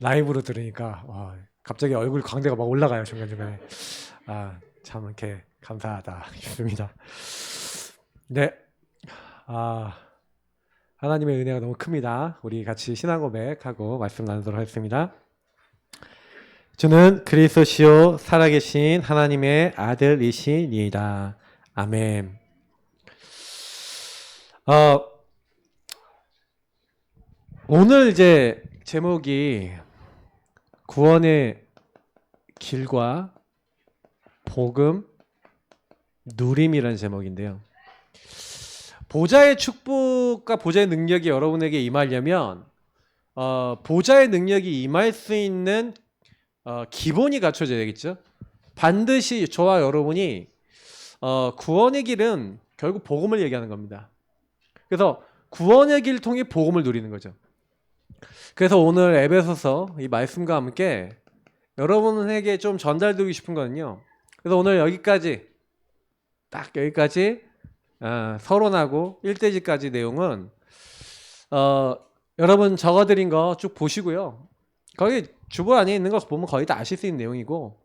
라이브로 들으니까 와, 갑자기 얼굴 광대가 막 올라가요 중간중간에. 참 이렇게 감사하다 싶습니다. 네, 하나님의 은혜가 너무 큽니다. 우리 같이 신앙 고백하고 말씀 나누도록 하겠습니다. 저는 그리스도시요 살아계신 하나님의 아들이시니이다. 아멘. 오늘 이제 제목이 구원의 길과 복음 누림이라는 제목인데요. 보좌의 축복과 보좌의 능력이 여러분에게 임하려면 보좌의 능력이 임할 수 있는 기본이 갖춰져야 되겠죠. 반드시 저와 여러분이 구원의 길은 결국 복음을 얘기하는 겁니다. 그래서 구원의 길을 통해 복음을 누리는 거죠. 그래서 오늘 에베소서 이 말씀과 함께 여러분에게 좀 전달드리고 싶은 거는요. 그래서 오늘 여기까지 딱 여기까지 서론하고 1대지까지 내용은 여러분 적어드린 거 쭉 보시고요. 거기 주보 안에 있는 거 보면 거의 다 아실 수 있는 내용이고,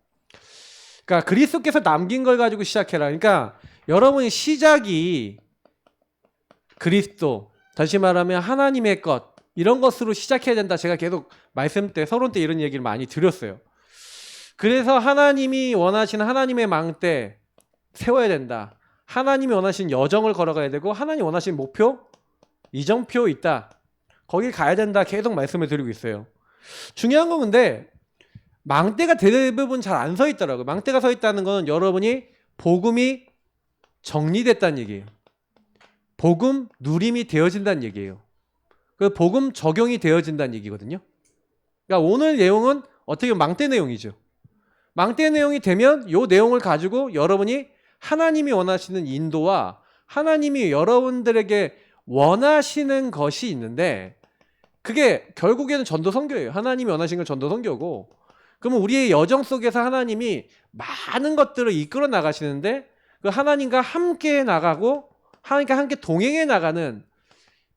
그러니까 그리스도께서 남긴 걸 가지고 시작해라. 그러니까 여러분의 시작이 그리스도, 다시 말하면 하나님의 것, 이런 것으로 시작해야 된다. 제가 계속 말씀 때 서론 때 이런 얘기를 많이 드렸어요. 그래서 하나님이 원하시는 하나님의 망대 세워야 된다. 하나님이 원하시는 여정을 걸어가야 되고, 하나님 원하시는 목표, 이정표 있다. 거길 가야 된다. 계속 말씀을 드리고 있어요. 중요한 건 근데 망대가 대부분 잘 안 서 있더라고요. 망대가 서 있다는 건 여러분이 복음이 정리됐다는 얘기예요. 복음 누림이 되어진다는 얘기예요. 그 복음 적용이 되어진다는 얘기거든요. 그러니까 오늘 내용은 어떻게 보면 망대 내용이죠. 망대 내용이 되면 이 내용을 가지고 여러분이 하나님이 원하시는 인도와 하나님이 여러분들에게 원하시는 것이 있는데, 그게 결국에는 전도 선교예요. 하나님이 원하시는 건 전도 선교고, 그러면 우리의 여정 속에서 하나님이 많은 것들을 이끌어 나가시는데, 그 하나님과 함께 나가고 하나님과 함께 동행해 나가는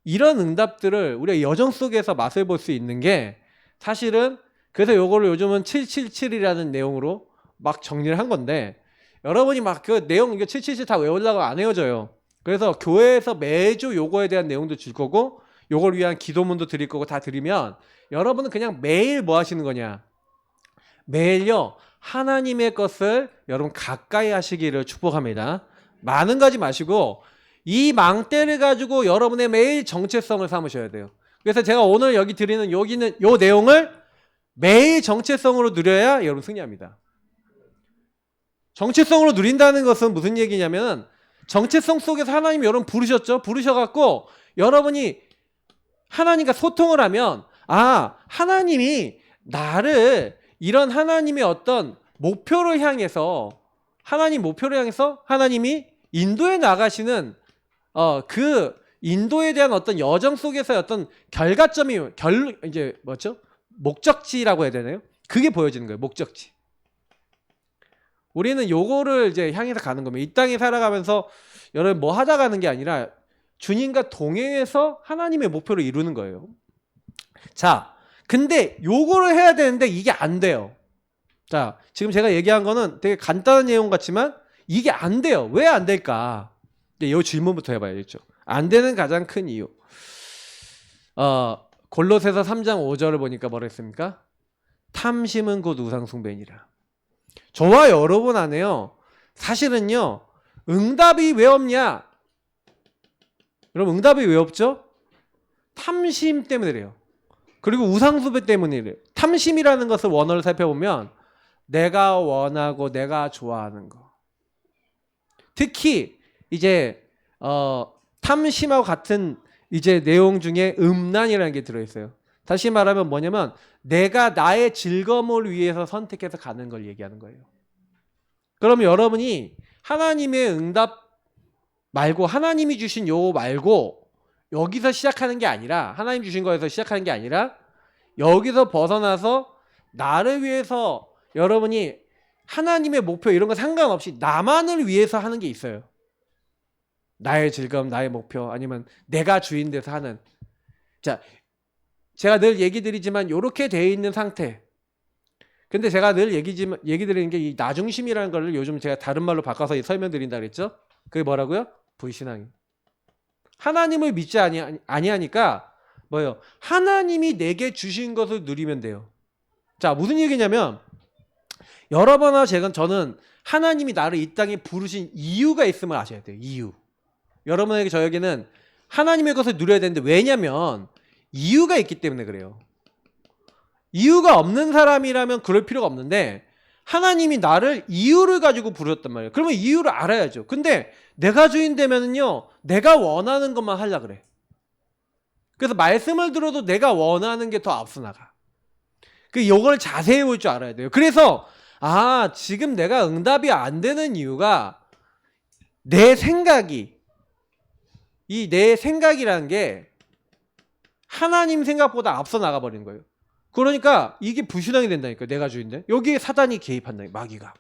이런 응답들을 우리가 여정 속에서 맛을 볼 수 있는 게, 사실은 그래서 요거를 요즘은 777이라는 내용으로 막 정리를 한 건데, 여러분이 막 그 내용 이거 777 다 외우려고 안 외워져요. 그래서 교회에서 매주 요거에 대한 내용도 줄 거고, 요걸 위한 기도문도 드릴 거고 다 드리면, 여러분은 그냥 매일 뭐 하시는 거냐? 매일요 하나님의 것을 여러분 가까이 하시기를 축복합니다. 많은 가지 마시고 이 망대를 가지고 여러분의 매일 정체성을 삼으셔야 돼요. 그래서 제가 오늘 여기 드리는 여기는 요 내용을 매일 정체성으로 누려야 여러분 승리합니다. 정체성으로 누린다는 것은 무슨 얘기냐면, 정체성 속에서 하나님이 여러분 부르셨죠. 부르셔갖고 여러분이 하나님과 소통을 하면, 하나님이 나를 이런 하나님의 어떤 목표를 향해서, 하나님 목표를 향해서 하나님이 인도에 나가시는 그 인도에 대한 어떤 여정 속에서의 어떤 결과점이 이제 뭐죠? 목적지라고 해야 되나요? 그게 보여지는 거예요. 목적지. 우리는 요거를 이제 향해서 가는 겁니다. 이 땅에 살아가면서 여러분 뭐 하다 가는 게 아니라 주님과 동행해서 하나님의 목표를 이루는 거예요. 자, 근데 요거를 해야 되는데 이게 안 돼요. 자, 지금 제가 얘기한 거는 되게 간단한 내용 같지만 이게 안 돼요. 왜 안 될까? 이제 요 질문부터 해봐야겠죠. 안 되는 가장 큰 이유. 골로새서 3장 5절을 보니까 뭐라 했습니까? 탐심은 곧 우상숭배니라. 저와 여러분 안에요, 사실은요, 응답이 왜 없냐? 여러분, 응답이 왜 없죠? 탐심 때문에 그래요. 그리고 우상숭배 때문이래요. 탐심이라는 것을 원어를 살펴보면 내가 원하고 내가 좋아하는 거. 특히 이제 탐심하고 같은 이제 내용 중에 음란이라는 게 들어있어요. 다시 말하면 뭐냐면 내가 나의 즐거움을 위해서 선택해서 가는 걸 얘기하는 거예요. 그러면 여러분이 하나님의 응답 말고, 하나님이 주신 요 말고 여기서 시작하는 게 아니라, 하나님 주신 거에서 시작하는 게 아니라 여기서 벗어나서 나를 위해서 여러분이 하나님의 목표 이런 거 상관없이 나만을 위해서 하는 게 있어요. 나의 즐거움, 나의 목표, 아니면 내가 주인 돼서 하는. 자, 제가 늘 얘기 드리지만 이렇게 돼 있는 상태. 근데 제가 늘 얘기 드리는 게 이 나중심이라는 걸 요즘 제가 다른 말로 바꿔서 설명드린다 그랬죠? 그게 뭐라고요? 불신앙이. 하나님을 믿지 아니하니까 뭐예요? 하나님이 내게 주신 것을 누리면 돼요. 자, 무슨 얘기냐면 여러분과 저는 하나님이 나를 이 땅에 부르신 이유가 있음을 아셔야 돼요. 이유. 여러분에게 저에게는 하나님의 것을 누려야 되는데 왜냐면 이유가 있기 때문에 그래요. 이유가 없는 사람이라면 그럴 필요가 없는데 하나님이 나를 이유를 가지고 부르셨단 말이에요. 그러면 이유를 알아야죠. 근데 내가 주인 되면은요, 내가 원하는 것만 하려고 그래. 그래서 말씀을 들어도 내가 원하는 게 더 앞서 나가. 요걸 자세히 볼 줄 알아야 돼요. 그래서 지금 내가 응답이 안 되는 이유가 내 생각이 내 생각이라는 게 하나님 생각보다 앞서 나가버리는 거예요. 그러니까 이게 불신앙이 된다니까요. 내가 주인데. 여기에 사단이 개입한다. 마귀가.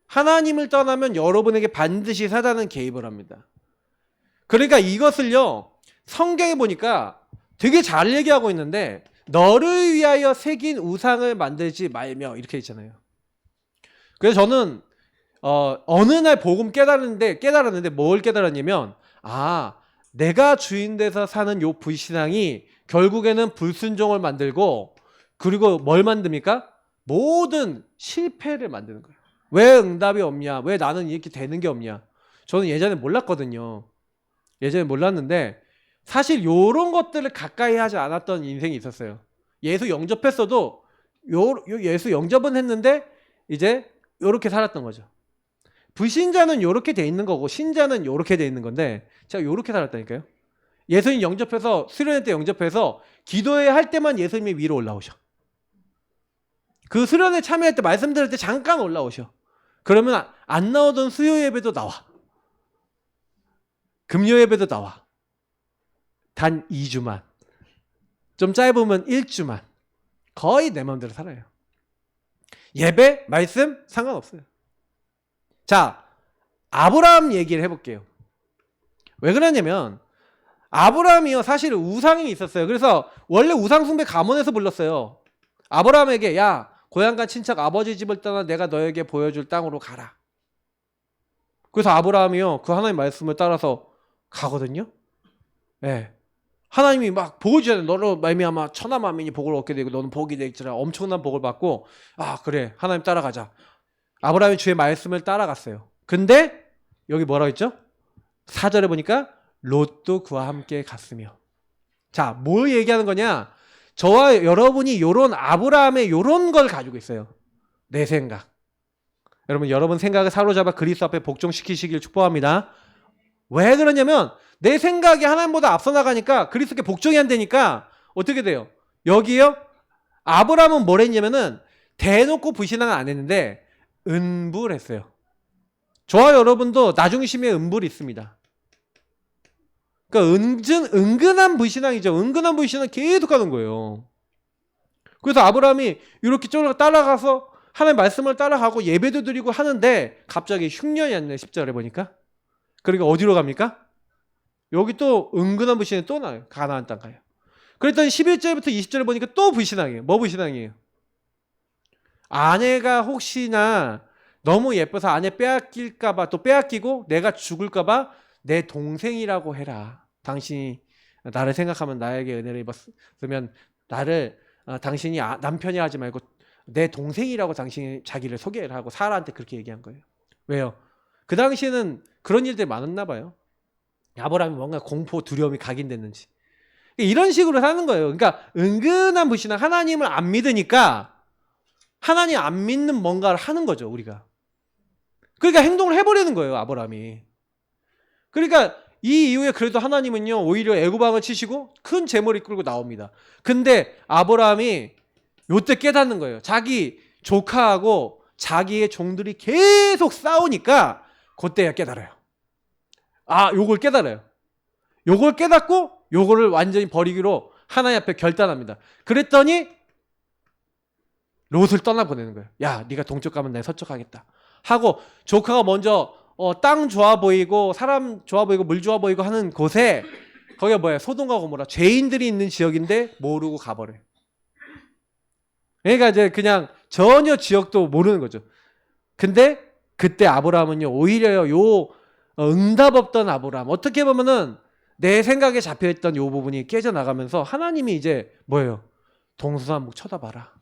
하나님을 떠나면 여러분에게 반드시 사단은 개입을 합니다. 그러니까 이것을요. 성경에 보니까 되게 잘 얘기하고 있는데 너를 위하여 새긴 우상을 만들지 말며 이렇게 있잖아요. 그래서 저는 어느 날 복음 깨달았는데 뭘 깨달았냐면 내가 주인 돼서 사는 요 불신앙이 결국에는 불순종을 만들고 그리고 뭘 만듭니까? 모든 실패를 만드는 거예요. 왜 응답이 없냐? 왜 나는 이렇게 되는 게 없냐? 저는 예전에 몰랐거든요. 예전에 몰랐는데 사실 요런 것들을 가까이 하지 않았던 인생이 있었어요. 예수 영접했어도 예수 영접은 했는데 이제 요렇게 살았던 거죠. 불신자는 요렇게 돼 있는 거고 신자는 요렇게 돼 있는 건데 제가 요렇게 살았다니까요. 예수님 영접해서 수련회 때 영접해서 기도회 할 때만 예수님이 위로 올라오셔. 그 수련회 참여할 때 말씀 들을 때 잠깐 올라오셔. 그러면 안 나오던 수요 예배도 나와. 금요 예배도 나와. 단 2주만. 좀 짧으면 1주만. 거의 내 마음대로 살아요. 예배, 말씀 상관없어요. 자, 아브라함 얘기를 해볼게요. 왜 그러냐면 아브라함이요 사실 우상이 있었어요. 그래서 원래 우상 숭배 가문에서 불렀어요. 아브라함에게 야 고향간 친척 아버지 집을 떠나 내가 너에게 보여줄 땅으로 가라. 그래서 아브라함이요 그 하나님 말씀을 따라서 가거든요. 네. 하나님이 막 복을 주잖아요. 너로 말미암아 천하 만민이 복을 얻게 되고 너는 복이 되리라. 엄청난 복을 받고 그래 하나님 따라가자. 아브라함이 주의 말씀을 따라갔어요. 근데 여기 뭐라고 했죠? 4절에 보니까 롯도 그와 함께 갔으며. 자, 뭘 얘기하는 거냐? 저와 여러분이 요런 아브라함의 요런 걸 가지고 있어요. 내 생각. 여러분 생각을 사로잡아 그리스도 앞에 복종시키시길 축복합니다. 왜 그러냐면 내 생각이 하나님보다 앞서 나가니까 그리스도께 복종이 안 되니까 어떻게 돼요? 여기요? 아브라함은 뭘 했냐면은 대놓고 불신앙을 안 했는데 은불했어요. 저와 여러분도 나중심에 은불이 있습니다. 그러니까 은근한 불신앙이죠. 은근한 불신앙 계속 하는 거예요. 그래서 아브라함이 이렇게 쭉 따라가서 하나님 말씀을 따라가고 예배도 드리고 하는데 갑자기 흉년이 왔네. 10절에 보니까. 그러니까 어디로 갑니까? 여기 또 은근한 불신이 또 나요. 가나안 땅 가요. 그랬더니 11절부터 20절에 보니까 또 불신앙이에요. 뭐 불신앙이에요? 아내가 혹시나 너무 예뻐서 아내 빼앗길까봐 또 빼앗기고 내가 죽을까봐 내 동생이라고 해라. 당신이 나를 생각하면 나에게 은혜를 입었으면 나를 당신이 남편이 하지 말고 내 동생이라고 당신이 자기를 소개를 하고 사라한테 그렇게 얘기한 거예요. 왜요? 그 당시에는 그런 일들이 많았나 봐요. 아브라함이 뭔가 공포 두려움이 각인됐는지 이런 식으로 사는 거예요. 그러니까 은근한 불신앙 하나님을 안 믿으니까 하나님 안 믿는 뭔가를 하는 거죠. 우리가. 그러니까 행동을 해버리는 거예요. 아브라함이. 그러니까 이 이후에 그래도 하나님은요 오히려 애굽왕을 치시고 큰 재물을 이끌고 나옵니다. 근데 아브라함이 요때 깨닫는 거예요. 자기 조카하고 자기의 종들이 계속 싸우니까 그때야 깨달아요. 요걸 깨달아요. 요걸 깨닫고 요거를 완전히 버리기로 하나님 앞에 결단합니다. 그랬더니 롯을 떠나보내는 거예요. 야 네가 동쪽 가면 내가 서쪽 가겠다 하고 조카가 먼저 땅 좋아 보이고 사람 좋아 보이고 물 좋아 보이고 하는 곳에 거기가 뭐야? 소돔과 고모라. 죄인들이 있는 지역인데 모르고 가버려. 그러니까 이제 그냥 전혀 지역도 모르는 거죠. 근데 그때 아브라함은요, 오히려 응답 없던 아브라함, 어떻게 보면은 내 생각에 잡혀있던 요 부분이 깨져나가면서 하나님이 이제 뭐예요? 동서남북 쳐다봐라.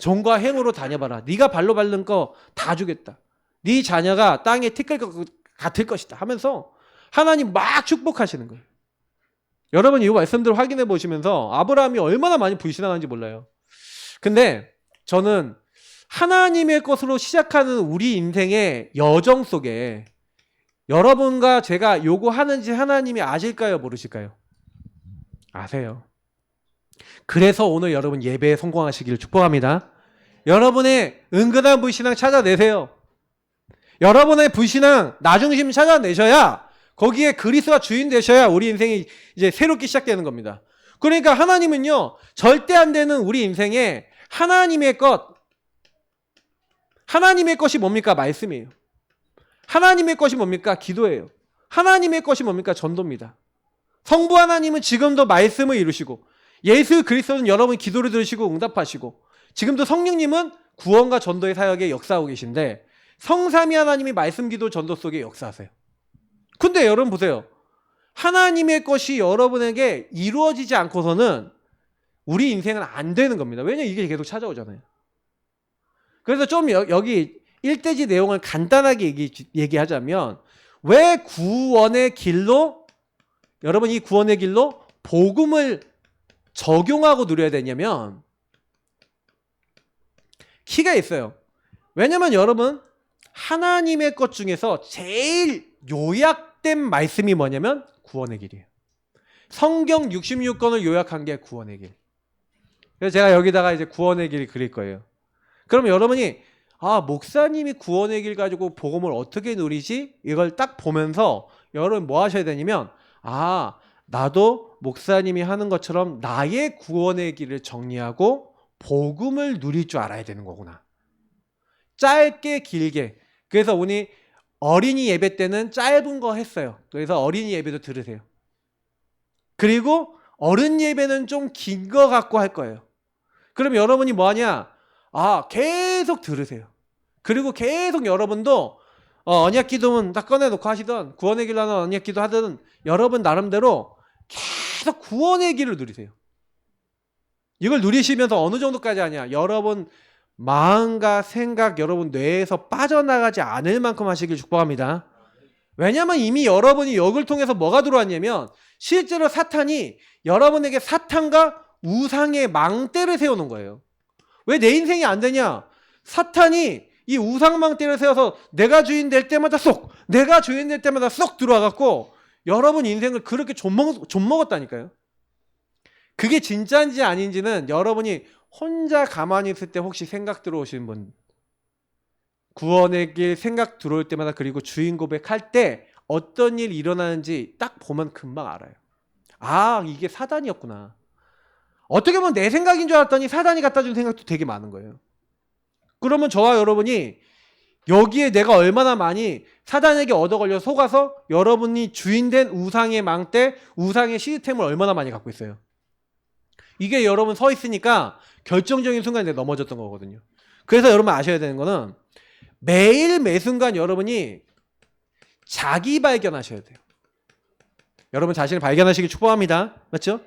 종과 행으로 다녀봐라. 네가 발로 밟는 거 다 주겠다. 네 자녀가 땅에 티끌 것 같을 것이다 하면서 하나님 막 축복하시는 거예요. 여러분 이 말씀들을 확인해 보시면서 아브라함이 얼마나 많이 불신앙한지 몰라요. 근데 저는 하나님의 것으로 시작하는 우리 인생의 여정 속에 여러분과 제가 요구하는지 하나님이 아실까요? 모르실까요? 아세요. 그래서 오늘 여러분 예배에 성공하시기를 축복합니다. 여러분의 은근한 불신앙 찾아내세요. 여러분의 불신앙 나중심 찾아내셔야 거기에 그리스도가 주인 되셔야 우리 인생이 이제 새롭게 시작되는 겁니다. 그러니까 하나님은요, 절대 안 되는 우리 인생에 하나님의 것이 뭡니까? 말씀이에요. 하나님의 것이 뭡니까? 기도예요. 하나님의 것이 뭡니까? 전도입니다. 성부 하나님은 지금도 말씀을 이루시고 예수 그리스도는 여러분 기도를 들으시고 응답하시고 지금도 성령님은 구원과 전도의 사역에 역사하고 계신데 성삼위 하나님이 말씀 기도 전도 속에 역사하세요. 근데 여러분 보세요. 하나님의 것이 여러분에게 이루어지지 않고서는 우리 인생은 안 되는 겁니다. 왜냐면 이게 계속 찾아오잖아요. 그래서 좀 여기 1대지 내용을 간단하게 얘기하자면 왜 구원의 길로 여러분 이 구원의 길로 복음을 적용하고 누려야 되냐면 키가 있어요. 왜냐면 여러분 하나님의 것 중에서 제일 요약된 말씀이 뭐냐면 구원의 길이에요. 성경 66권을 요약한 게 구원의 길. 그래서 제가 여기다가 이제 구원의 길 그릴 거예요. 그럼 여러분이 목사님이 구원의 길 가지고 복음을 어떻게 누리지? 이걸 딱 보면서 여러분 뭐 하셔야 되냐면 나도 목사님이 하는 것처럼 나의 구원의 길을 정리하고 복음을 누릴 줄 알아야 되는 거구나. 짧게 길게. 그래서 오늘 어린이 예배 때는 짧은 거 했어요. 그래서 어린이 예배도 들으세요. 그리고 어른 예배는 좀 긴 거 갖고 할 거예요. 그럼 여러분이 뭐 하냐? 계속 들으세요. 그리고 계속 여러분도 언약 기도는 딱 꺼내놓고 하시던 구원의 길로 하는 언약 기도 하든 여러분 나름대로 계속 구원의 길을 누리세요. 이걸 누리시면서 어느 정도까지 하냐? 여러분 마음과 생각 여러분 뇌에서 빠져나가지 않을 만큼 하시길 축복합니다. 왜냐하면 이미 여러분이 여기를 통해서 뭐가 들어왔냐면 실제로 사탄이 여러분에게 사탄과 우상의 망대를 세우는 거예요. 왜 내 인생이 안 되냐? 사탄이 이 우상망대를 세워서 내가 주인 될 때마다 내가 주인 될 때마다 쏙 들어와갖고 여러분 인생을 그렇게 좀먹었다니까요. 그게 진짜인지 아닌지는 여러분이 혼자 가만히 있을 때 혹시 생각 들어오시는 분, 구원의 길 생각 들어올 때마다 그리고 주인 고백할 때 어떤 일이 일어나는지 딱 보면 금방 알아요. 이게 사단이었구나. 어떻게 보면 내 생각인 줄 알았더니 사단이 갖다 준 생각도 되게 많은 거예요. 그러면 저와 여러분이 여기에 내가 얼마나 많이 사단에게 얻어걸려 속아서 여러분이 주인된 우상의 망대, 우상의 시스템을 얼마나 많이 갖고 있어요. 이게 여러분 서 있으니까 결정적인 순간에 내가 넘어졌던 거거든요. 그래서 여러분 아셔야 되는 거는 매일 매순간 여러분이 자기 발견하셔야 돼요. 여러분 자신을 발견하시길 축복합니다. 맞죠?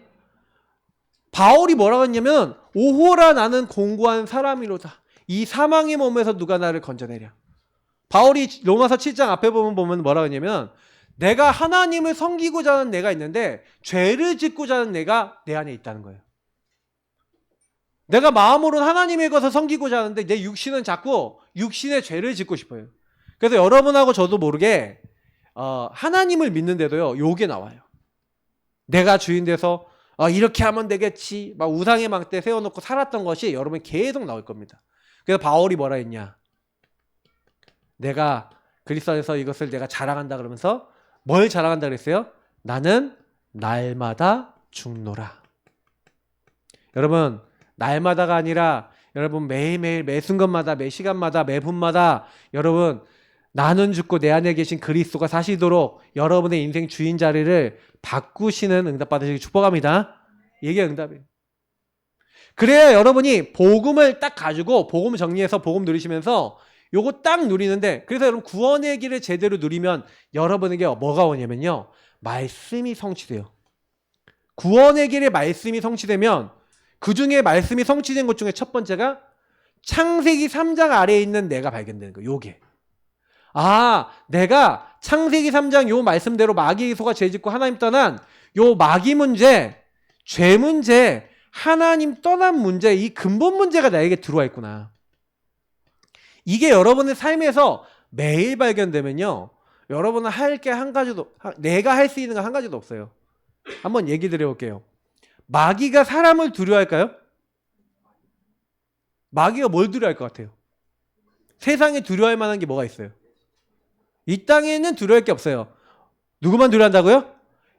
바울이 뭐라고 했냐면 오호라 나는 공고한 사람이로다. 이 사망의 몸에서 누가 나를 건져내랴. 바울이 로마서 7장 앞에 보면 뭐라고 했냐면 내가 하나님을 섬기고자 하는 내가 있는데 죄를 짓고자 하는 내가 내 안에 있다는 거예요. 내가 마음으로는 하나님의 것을 섬기고자 하는데 내 육신은 자꾸 육신의 죄를 짓고 싶어요. 그래서 여러분하고 저도 모르게 하나님을 믿는데도요 요게 나와요. 내가 주인 돼서 이렇게 하면 되겠지 막 우상의 망대 세워놓고 살았던 것이 여러분 계속 나올 겁니다. 그래서 바울이 뭐라 했냐, 내가 그리스도 안에서 이것을 내가 자랑한다 그러면서 뭘 자랑한다 그랬어요? 나는 날마다 죽노라. 여러분 날마다가 아니라 여러분 매일매일 매 순간마다 매 시간마다 매 분마다 여러분 나는 죽고 내 안에 계신 그리스도가 사시도록 여러분의 인생 주인 자리를 바꾸시는 응답 받으시기 축복합니다. 이게 응답이에요. 그래야 여러분이 복음을 딱 가지고 복음 정리해서 복음 누리시면서 요거 딱 누리는데, 그래서 여러분 구원의 길을 제대로 누리면 여러분에게 뭐가 오냐면요, 말씀이 성취돼요. 구원의 길에 말씀이 성취되면 그 중에 말씀이 성취된 것 중에 첫 번째가 창세기 3장 아래에 있는 내가 발견되는 거예요. 요게. 아, 내가 창세기 3장 요 말씀대로 마귀의 소가 죄짓고 하나님 떠난 요 마귀 문제, 죄 문제, 하나님 떠난 문제, 이 근본 문제가 나에게 들어와 있구나. 이게 여러분의 삶에서 매일 발견되면요, 여러분은 할 게 한 가지도, 내가 할 수 있는 건 한 가지도 없어요. 한번 얘기 드려볼게요. 마귀가 사람을 두려워할까요? 마귀가 뭘 두려워할 것 같아요? 세상에 두려워할 만한 게 뭐가 있어요? 이 땅에는 두려워할 게 없어요. 누구만 두려워한다고요?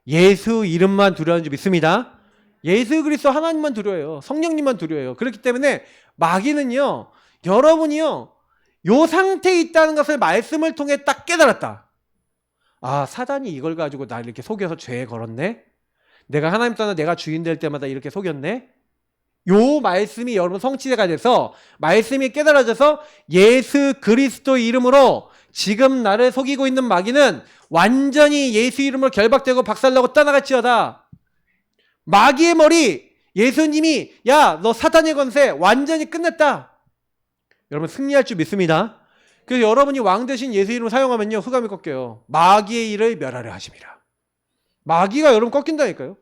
예수 이름만 두려워하는 줄 믿습니다. 예수 그리스도 하나님만 두려워해요. 성령님만 두려워해요. 그렇기 때문에 마귀는요, 여러분이요, 요 상태에 있다는 것을 말씀을 통해 딱 깨달았다. 아, 사단이 이걸 가지고 나 이렇게 속여서 죄에 걸었네? 내가 하나님 떠나 내가 주인 될 때마다 이렇게 속였네? 요 말씀이 여러분 성취가 돼서 말씀이 깨달아져서 예수 그리스도 이름으로 지금 나를 속이고 있는 마귀는 완전히 예수 이름으로 결박되고 박살나고 떠나갈지어다. 마귀의 머리, 예수님이 야, 너 사탄의 권세 완전히 끝냈다. 여러분 승리할 줄 믿습니다. 그래서 여러분이 왕 대신 예수 이름을 사용하면요, 흑암이 꺾여요. 마귀의 일을 멸하려 하심이라. 마귀가 여러분 꺾인다니까요.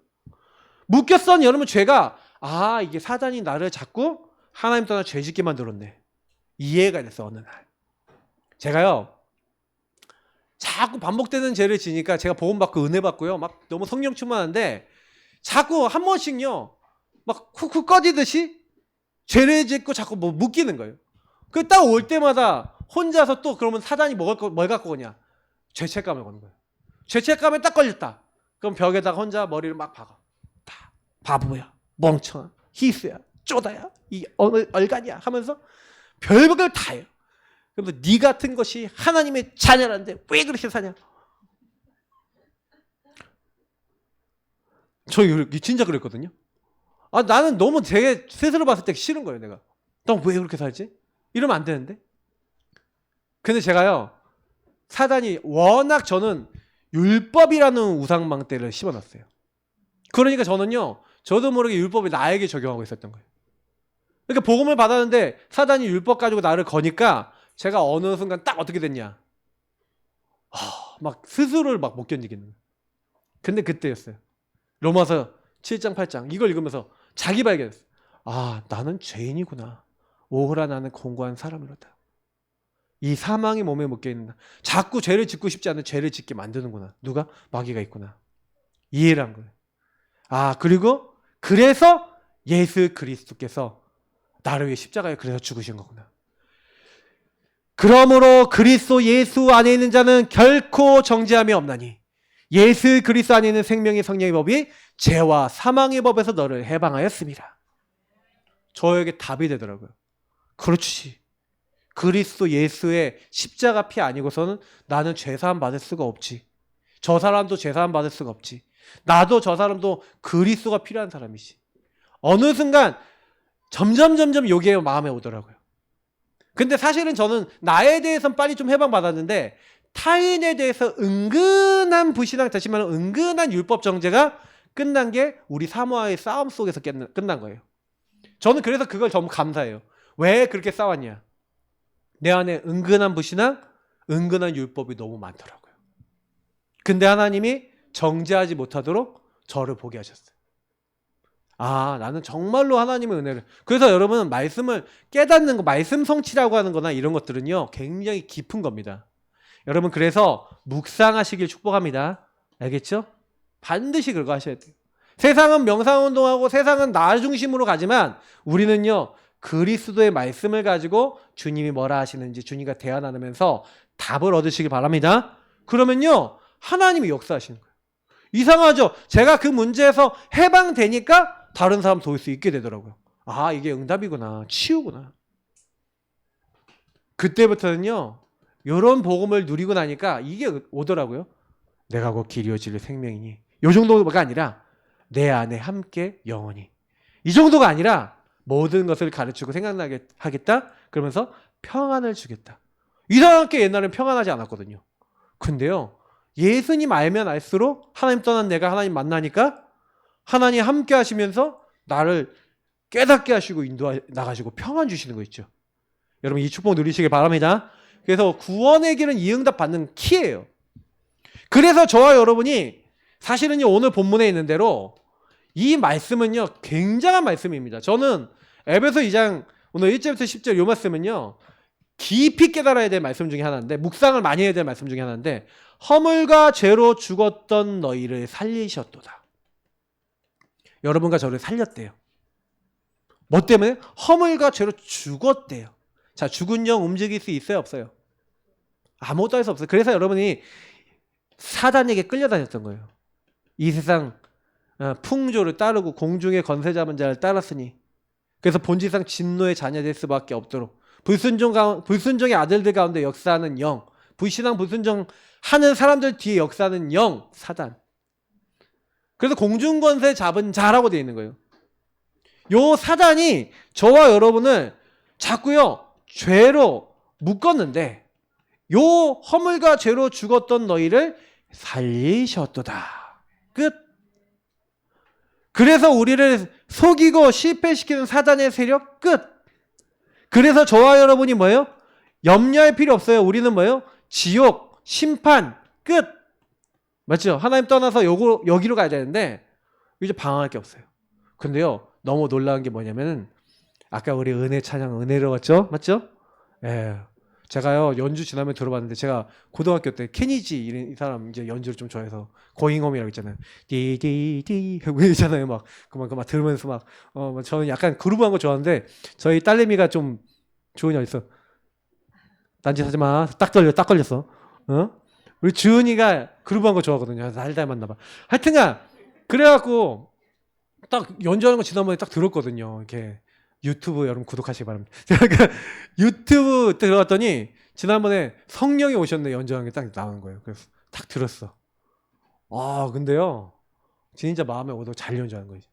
묶였던 여러분 죄가, 아, 이게 사단이 나를 자꾸 하나님 떠나 죄 짓게 만들었네. 이해가 됐어. 어느 날 제가요, 자꾸 반복되는 죄를 지니까 제가 복음 받고 은혜 받고요, 막 너무 성령 충만한데 자꾸 한 번씩요, 막 쿡쿡 꺼지듯이 죄를 짓고 자꾸 뭐 묶이는 거예요. 그 딱 올 때마다 혼자서 또 그러면 사단이 뭘 갖고 오냐? 죄책감을 거는 거예요. 죄책감에 딱 걸렸다. 그럼 벽에다가 혼자 머리를 막 박아. 다 바보야, 멍청아, 희수야, 쪼다야, 이 얼간이야 하면서 별걸 다 해요. 그래서 네 같은 것이 하나님의 자녀라는데 왜 그렇게 사냐? 저 진짜 그랬거든요. 아, 나는 너무 되게 스스로 봤을 때 싫은 거예요. 내가 난 왜 그렇게 살지? 이러면 안 되는데. 근데 제가요, 사단이 워낙 저는 율법이라는 우상망대를 심어놨어요. 그러니까 저는요, 저도 모르게 율법을 나에게 적용하고 있었던 거예요. 그러니까 복음을 받았는데 사단이 율법 가지고 나를 거니까 제가 어느 순간 딱 어떻게 됐냐, 막 스스로를 막 못 견디겠는 거예요. 근데 그때였어요. 로마서 7장 8장 이걸 읽으면서 자기 발견했어요. 아, 나는 죄인이구나. 오호라 나는 공고한 사람이로다. 이 사망이 몸에 묶여있는다. 자꾸 죄를 짓고 싶지 않은 죄를 짓게 만드는구나. 누가? 마귀가 있구나. 이해를 한 거예요. 아, 그리고 그래서 예수 그리스도께서 나를 위해 십자가에 그래서 죽으신 거구나. 그러므로 그리스도 예수 안에 있는 자는 결코 정죄함이 없나니 예수 그리스도 안에 있는 생명의 성령의 법이 죄와 사망의 법에서 너를 해방하였습니다. 저에게 답이 되더라고요. 그렇지. 그리스도 예수의 십자가 피 아니고서는 나는 죄사함 받을 수가 없지. 저 사람도 죄사함 받을 수가 없지. 나도 저 사람도 그리스도가 필요한 사람이지. 어느 순간 점점 요게 마음에 오더라고요. 근데 사실은 저는 나에 대해서는 빨리 좀 해방받았는데 타인에 대해서 은근한 불신앙, 다시 말하면 은근한 율법 정죄가 끝난 게 우리 사모와의 싸움 속에서 끝난 거예요. 저는 그래서 그걸 너무 감사해요. 왜 그렇게 싸웠냐? 내 안에 은근한 불신앙, 은근한 율법이 너무 많더라고요. 근데 하나님이 정죄하지 못하도록 저를 보게 하셨어요. 아, 나는 정말로 하나님의 은혜를. 그래서 여러분 말씀을 깨닫는 거, 말씀 성취라고 하는 거나 이런 것들은요, 굉장히 깊은 겁니다. 여러분 그래서 묵상하시길 축복합니다. 알겠죠? 반드시 그거 하셔야 돼요. 세상은 명상운동하고 세상은 나 중심으로 가지만 우리는요, 그리스도의 말씀을 가지고 주님이 뭐라 하시는지 주님과 대화 나누면서 답을 얻으시기 바랍니다. 그러면요, 하나님이 역사하시는 거예요. 이상하죠? 제가 그 문제에서 해방되니까 다른 사람 도울 수 있게 되더라고요. 아, 이게 응답이구나. 치유구나. 그때부터는요, 이런 복음을 누리고 나니까 이게 오더라고요. 내가 곧 길이요 진리 생명이니. 이 정도가 아니라 내 안에 함께 영원히. 이 정도가 아니라 모든 것을 가르치고 생각나게 하겠다. 그러면서 평안을 주겠다. 이상하게 옛날엔 평안하지 않았거든요. 근데요. 예수님 알면 알수록 하나님 떠난 내가 하나님 만나니까 하나님 함께 하시면서 나를 깨닫게 하시고 인도해 나가시고 평안 주시는 거 있죠. 여러분 이 축복 누리시길 바랍니다. 그래서 구원의 길은 이 응답 받는 키예요. 그래서 저와 여러분이 사실은요 오늘 본문에 있는 대로 이 말씀은요 굉장한 말씀입니다. 저는 에베소 2장 오늘 1절부터 10절 이 말씀은요 깊이 깨달아야 될 말씀 중에 하나인데 묵상을 많이 해야 될 말씀 중에 하나인데 허물과 죄로 죽었던 너희를 살리셨도다. 여러분과 저를 살렸대요. 뭐 때문에? 허물과 죄로 죽었대요. 자, 죽은 영 움직일 수 있어요? 없어요? 아무것도 할 수 없어요. 그래서 여러분이 사단에게 끌려다녔던 거예요. 이 세상 풍조를 따르고 공중의 권세 잡은 자를 따랐으니 그래서 본질상 진노의 자녀 될 수밖에 없도록 불순종의 아들들 가운데 역사하는 영, 불신앙 불순종하는 사람들 뒤에 역사하는 영, 사단. 그래서 공중권세 잡은 자라고 되어 있는 거예요. 요 사단이 저와 여러분을 자꾸요 죄로 묶었는데 요 허물과 죄로 죽었던 너희를 살리셨도다. 끝. 그래서 우리를 속이고 실패시키는 사단의 세력 끝. 그래서 저와 여러분이 뭐예요? 염려할 필요 없어요. 우리는 뭐예요? 지옥, 심판 끝. 맞죠? 하나님 떠나서 여기로 가야 되는데 이제 방황할 게 없어요. 근데요 너무 놀라운 게 뭐냐면은 아까 우리 은혜 찬양 은혜로웠죠? 맞죠? 예. 제가요 연주 지나면 들어봤는데 제가 고등학교 때 케니지 이 사람 이제 연주를 좀 좋아해서 고잉홈이라고 있잖아요. 디디디 하고 있잖아요. 막 그만 들으면서 막 저는 약간 그루브한 거 좋아하는데 저희 딸내미가 좀 주은이 어딨어? 딴짓하지 마. 딱 걸렸어. 우리 주은이가 그루브한 거 좋아하거든요. 날 닮았나 봐. 하여튼간 그래갖고 딱 연주하는 거 지난번에 딱 들었거든요. 이렇게 유튜브 여러분 구독하시기 바랍니다. 제가 유튜브 들어갔더니 지난번에 성령이 오셨네 연주하는 게 딱 나오는 거예요. 그래서 딱 들었어. 아 근데요 진짜 마음에 오도 잘 연주하는 거죠.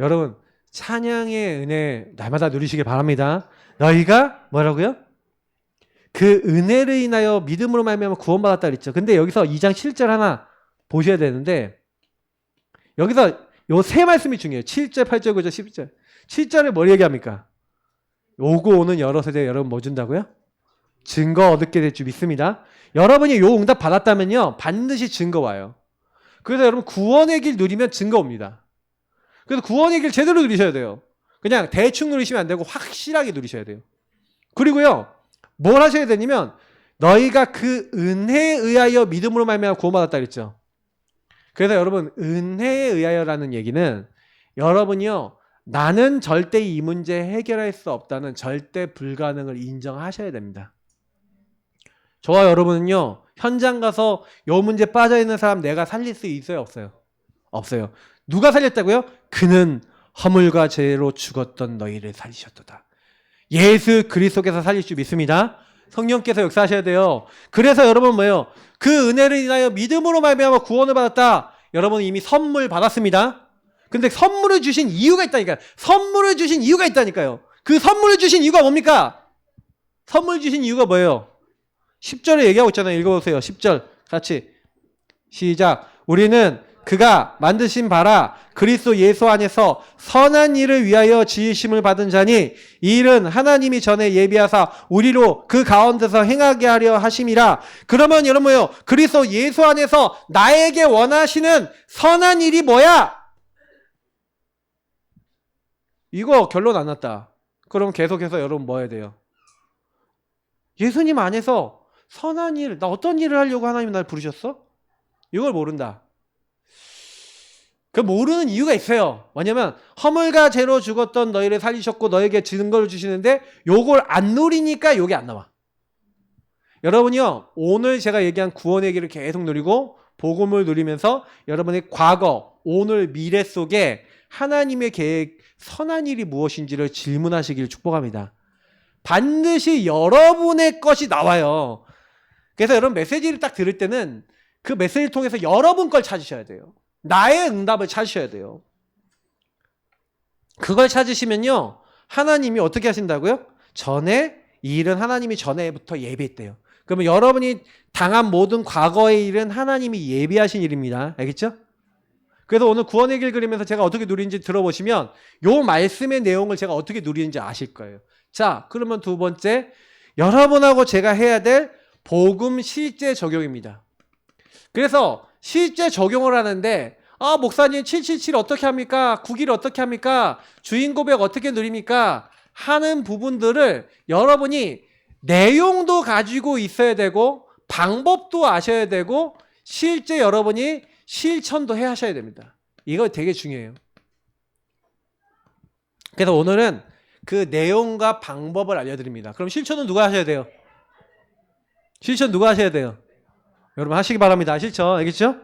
여러분 찬양의 은혜 날마다 누리시길 바랍니다. 너희가 뭐라고요? 그 은혜를 인하여 믿음으로 말미암아 구원받았다 그랬죠. 근데 여기서 2장 7절 하나 보셔야 되는데 여기서 요 세 말씀이 중요해요. 7절, 8절, 9절, 10절. 7절에 뭘 얘기합니까? 오고 오는 여러 세대에 여러분 뭐 준다고요? 증거 얻게 될 줄 믿습니다. 여러분이 요 응답 받았다면요 반드시 증거 와요. 그래서 여러분 구원의 길 누리면 증거 옵니다. 그래서 구원의 길 제대로 누리셔야 돼요. 그냥 대충 누리시면 안 되고 확실하게 누리셔야 돼요. 그리고요 뭘 하셔야 되냐면 너희가 그 은혜에 의하여 믿음으로 말미암아 구원받았다 그랬죠. 그래서 여러분 은혜에 의하여라는 얘기는 여러분이요 나는 절대 이 문제 해결할 수 없다는 절대 불가능을 인정하셔야 됩니다. 저와 여러분은요 현장 가서 요 문제 빠져있는 사람 내가 살릴 수 있어요? 없어요? 없어요. 누가 살렸다고요? 그는 허물과 죄로 죽었던 너희를 살리셨도다. 예수 그리스도께서 살릴 줄 믿습니다. 성령께서 역사하셔야 돼요. 그래서 여러분 뭐예요? 그 은혜를 인하여 믿음으로 말미암아 구원을 받았다. 여러분은 이미 선물 받았습니다. 근데 선물을 주신 이유가 있다니까요. 선물을 주신 이유가 있다니까요. 그 선물을 주신 이유가 뭡니까? 선물 주신 이유가 뭐예요? 10절에 얘기하고 있잖아요. 읽어보세요. 10절 같이 시작. 우리는 그가 만드신 바라 그리스도 예수 안에서 선한 일을 위하여 지으심을 받은 자니 이 일은 하나님이 전에 예비하사 우리로 그 가운데서 행하게 하려 하심이라. 그러면 여러분 뭐예요? 그리스도 예수 안에서 나에게 원하시는 선한 일이 뭐야? 이거 결론 안 났다. 그럼 계속해서 여러분 뭐 해야 돼요? 예수님 안에서 선한 일, 나 어떤 일을 하려고 하나님 날 부르셨어? 이걸 모른다. 그 모르는 이유가 있어요. 뭐냐면 허물과 죄로 죽었던 너희를 살리셨고 너에게 증거를 주시는데 요걸 안 누리니까 요게 안 나와. 여러분이요 오늘 제가 얘기한 구원의 길을 계속 누리고 복음을 누리면서 여러분의 과거, 오늘, 미래 속에 하나님의 계획, 선한 일이 무엇인지를 질문하시길 축복합니다. 반드시 여러분의 것이 나와요. 그래서 여러분 메시지를 딱 들을 때는 그 메시지를 통해서 여러분 걸 찾으셔야 돼요. 나의 응답을 찾으셔야 돼요. 그걸 찾으시면요, 하나님이 어떻게 하신다고요? 전에 이 일은 하나님이 전에부터 예비했대요. 그러면 여러분이 당한 모든 과거의 일은 하나님이 예비하신 일입니다. 알겠죠? 그래서 오늘 구원의 길 그리면서 제가 어떻게 누리는지 들어보시면 요 말씀의 내용을 제가 어떻게 누리는지 아실 거예요. 자, 그러면 두 번째, 여러분하고 제가 해야 될 복음 실제 적용입니다. 그래서 실제 적용을 하는데, 목사님 777 어떻게 합니까? 9길 어떻게 합니까? 주인 고백 어떻게 누립니까? 하는 부분들을 여러분이 내용도 가지고 있어야 되고 방법도 아셔야 되고 실제 여러분이 실천도 해 하셔야 됩니다. 이거 되게 중요해요. 그래서 오늘은 그 내용과 방법을 알려드립니다. 그럼 실천은 누가 하셔야 돼요? 실천 누가 하셔야 돼요? 여러분 하시기 바랍니다. 실천. 알겠죠?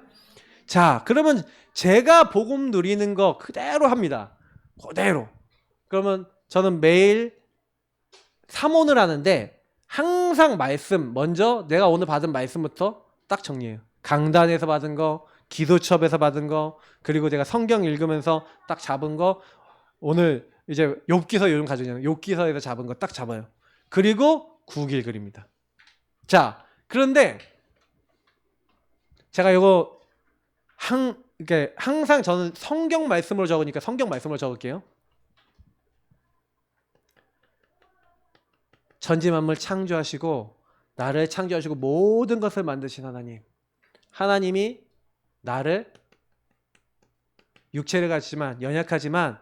자, 그러면 제가 복음 누리는 거 그대로 합니다. 그대로. 그러면 저는 매일 3온을 하는데 항상 말씀, 먼저 내가 오늘 받은 말씀부터 딱 정리해요. 강단에서 받은 거, 기도첩에서 받은 거, 그리고 제가 성경 읽으면서 딱 잡은 거, 오늘 이제 욥기서 요즘 가져오잖아요. 욥기서에서 잡은 거 딱 잡아요. 그리고 9길 그립니다. 자, 그런데 제가 이거 이렇게 항상 저는 성경 말씀으로 적으니까 성경 말씀으로 적을게요. 전지만물 창조하시고 나를 창조하시고 모든 것을 만드신 하나님. 하나님이 나를 육체를 가지만 연약하지만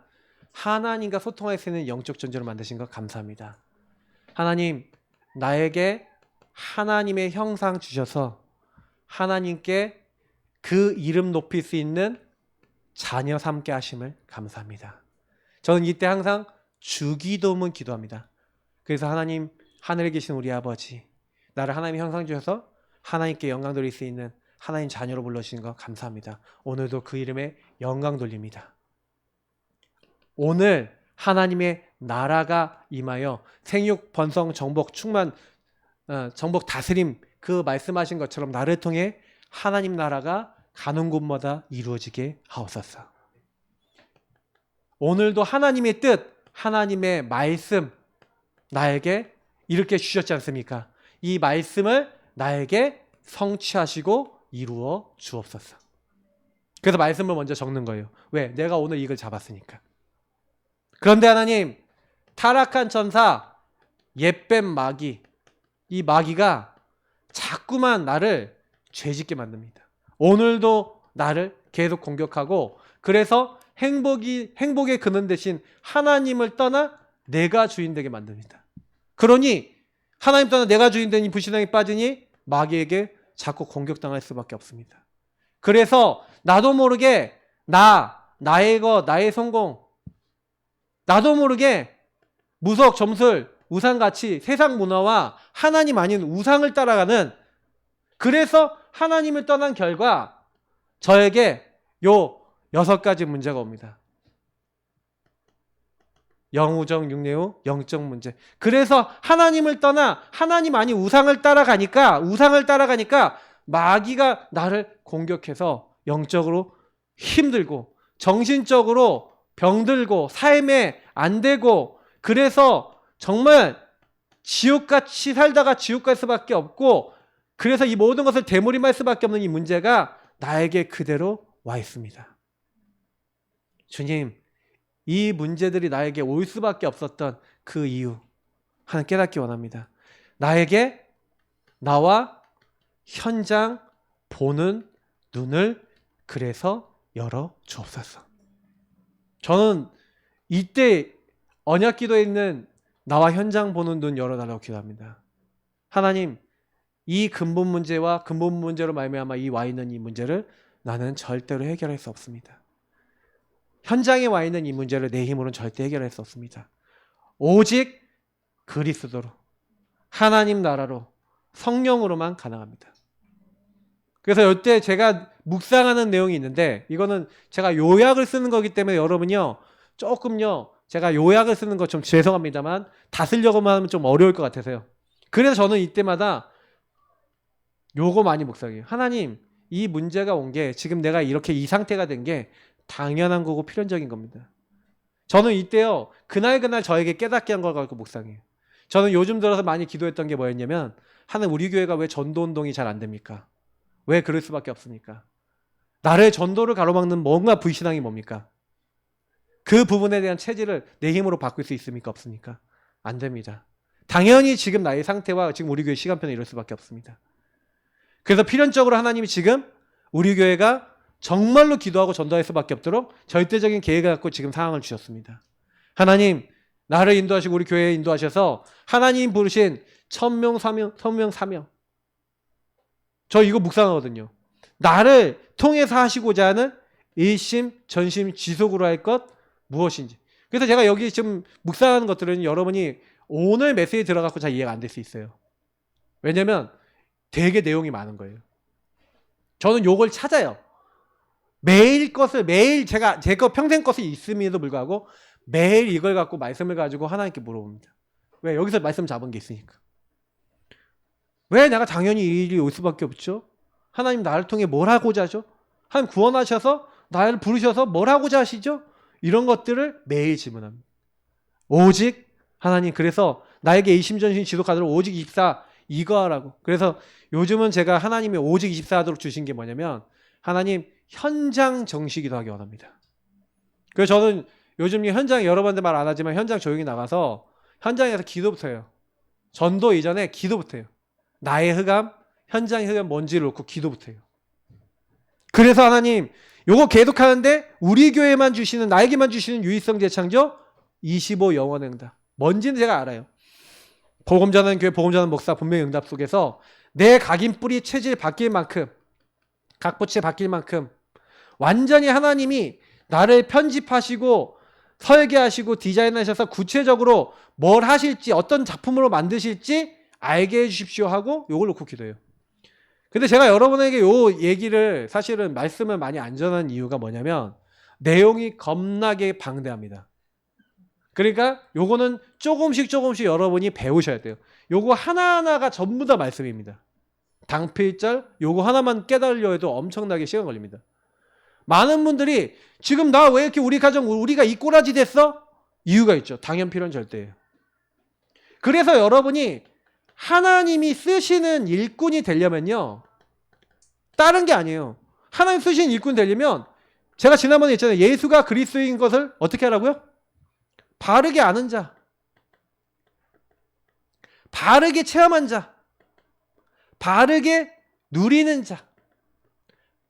하나님과 소통할 수 있는 영적 존재로 만드신 것 감사합니다. 하나님, 나에게 하나님의 형상 주셔서 하나님께 그 이름 높일 수 있는 자녀 삼게 하심을 감사합니다. 저는 이때 항상 주기도문 기도합니다. 그래서 하나님, 하늘에 계신 우리 아버지, 나를 하나님의 형상 주셔서 하나님께 영광 돌릴 수 있는 하나님 자녀로 불러주신 것 감사합니다. 오늘도 그 이름에 영광 돌립니다. 오늘 하나님의 나라가 임하여 생육, 번성, 정복, 충만, 정복, 다스림 그 말씀하신 것처럼 나를 통해 하나님 나라가 가는 곳마다 이루어지게 하옵소서. 오늘도 하나님의 뜻, 하나님의 말씀 나에게 이렇게 주셨지 않습니까? 이 말씀을 나에게 성취하시고 이루어 주옵소서. 그래서 말씀을 먼저 적는 거예요. 왜? 내가 오늘 이걸 잡았으니까. 그런데 하나님, 타락한 천사, 옛뱀 마귀, 이 마귀가 자꾸만 나를 죄짓게 만듭니다. 오늘도 나를 계속 공격하고, 그래서 행복의 근원 대신 하나님을 떠나 내가 주인 되게 만듭니다. 그러니 하나님 떠나 내가 주인 되니 불신앙에 빠지니 마귀에게 자꾸 공격당할 수밖에 없습니다. 그래서 나도 모르게 나의 것, 나의 성공, 나도 모르게 무속, 점술, 우상같이 세상 문화와 하나님 아닌 우상을 따라가는, 그래서 하나님을 떠난 결과 저에게 요 6가지 문제가 옵니다. 영우정, 육내우, 영적 문제. 그래서 하나님을 떠나 하나님 아닌 우상을 따라가니까 마귀가 나를 공격해서 영적으로 힘들고 정신적으로 병들고 삶에 안 되고, 그래서 정말 지옥같이 살다가 지옥 갈 수밖에 없고, 그래서 이 모든 것을 대물림할 수밖에 없는 이 문제가 나에게 그대로 와 있습니다. 주님, 이 문제들이 나에게 올 수밖에 없었던 그 이유 하나 깨닫기 원합니다. 나에게 나와 현장 보는 눈을 그래서 열어 주옵소서. 저는 이때 언약 기도에 있는 나와 현장 보는 눈 열어달라고 기도합니다. 하나님, 이 근본 문제와 근본 문제로 말미암아 이 와 있는 이 문제를 나는 절대로 해결할 수 없습니다. 현장에 와 있는 이 문제를 내 힘으로는 절대 해결할 수 없습니다. 오직 그리스도로, 하나님 나라로, 성령으로만 가능합니다. 그래서 이때 제가 묵상하는 내용이 있는데, 이거는 제가 요약을 쓰는 거기 때문에 여러분요 조금요 제가 요약을 쓰는 거 좀 죄송합니다만 다 쓰려고만 하면 좀 어려울 것 같아서요. 그래서 저는 이때마다 요거 많이 묵상해요. 하나님, 이 문제가 온 게 지금 내가 이렇게 이 상태가 된 게 당연한 거고 필연적인 겁니다. 저는 이때요, 그날 저에게 깨닫게 한 걸 갖고 묵상해요. 저는 요즘 들어서 많이 기도했던 게 뭐였냐면, 하나님, 우리 교회가 왜 전도운동이 잘 안 됩니까? 왜 그럴 수밖에 없습니까? 나를 전도를 가로막는 뭔가 불신앙이 뭡니까? 그 부분에 대한 체질을 내 힘으로 바꿀 수 있습니까? 없습니까? 안 됩니다. 당연히 지금 나의 상태와 지금 우리 교회 시간표는 이럴 수밖에 없습니다. 그래서 필연적으로 하나님이 지금 우리 교회가 정말로 기도하고 전도할 수밖에 없도록 절대적인 계획을 갖고 지금 상황을 주셨습니다. 하나님, 나를 인도하시고 우리 교회에 인도하셔서 하나님 부르신 1000명, 4명. 저 이거 묵상하거든요. 나를 통해서 하시고자 하는 일심, 전심, 지속으로 할 것 무엇인지. 그래서 제가 여기 지금 묵상하는 것들은 여러분이 오늘 메시지 들어가고 잘 이해가 안 될 수 있어요. 왜냐면 되게 내용이 많은 거예요. 저는 요걸 찾아요. 매일 제가 제 거 평생 것이 있음에도 불구하고 매일 이걸 갖고 말씀을 가지고 하나님께 물어봅니다. 왜? 여기서 말씀 잡은 게 있으니까. 왜 내가 당연히 이 일이 올 수밖에 없죠? 하나님 나를 통해 뭘 하고자 하죠? 하나님 구원하셔서 나를 부르셔서 뭘 하고자 하시죠? 이런 것들을 매일 질문합니다. 오직 하나님, 그래서 나에게 이심전심 지속하도록 오직 24 이거 하라고. 그래서 요즘은 제가 하나님이 오직 24 하도록 주신 게 뭐냐면, 하나님 현장 정시 기도하기 원합니다. 그래서 저는 요즘 현장 여러 번들 말 안 하지만 현장 조용히 나가서 현장에서 기도부터 해요. 전도 이전에 기도부터 해요. 나의 흑암, 현장의 흑암 뭔지를 놓고 기도부터 해요. 그래서 하나님 요거 계속하는데 우리 교회만 주시는, 나에게만 주시는 유의성 재창조 25 영원의 응답 뭔지는 제가 알아요. 복음 전하는 교회, 복음 전하는 목사 분명히 응답 속에서 내 각인 뿌리 체질 바뀔 만큼, 각부채 바뀔 만큼 완전히 하나님이 나를 편집하시고 설계하시고 디자인하셔서 구체적으로 뭘 하실지, 어떤 작품으로 만드실지 알게 해주십시오 하고 요걸 놓고 기도해요. 근데 제가 여러분에게 요 얘기를, 사실은 말씀을 많이 안 전하는 이유가 뭐냐면 내용이 겁나게 방대합니다. 그러니까 요거는 조금씩 여러분이 배우셔야 돼요. 요거 하나하나가 전부 다 말씀입니다. 당필절 요거 하나만 깨달으려 해도 엄청나게 시간 걸립니다. 많은 분들이 지금 나 왜 이렇게 우리 가정, 우리가 이 꼬라지 됐어? 이유가 있죠. 당연 필요는 절대예요. 그래서 여러분이 하나님이 쓰시는 일꾼이 되려면요, 다른 게 아니에요. 하나님 쓰시는 일꾼이 되려면, 제가 지난번에 했잖아요. 예수가 그리스도인 것을 어떻게 하라고요? 바르게 아는 자, 바르게 체험한 자, 바르게 누리는 자,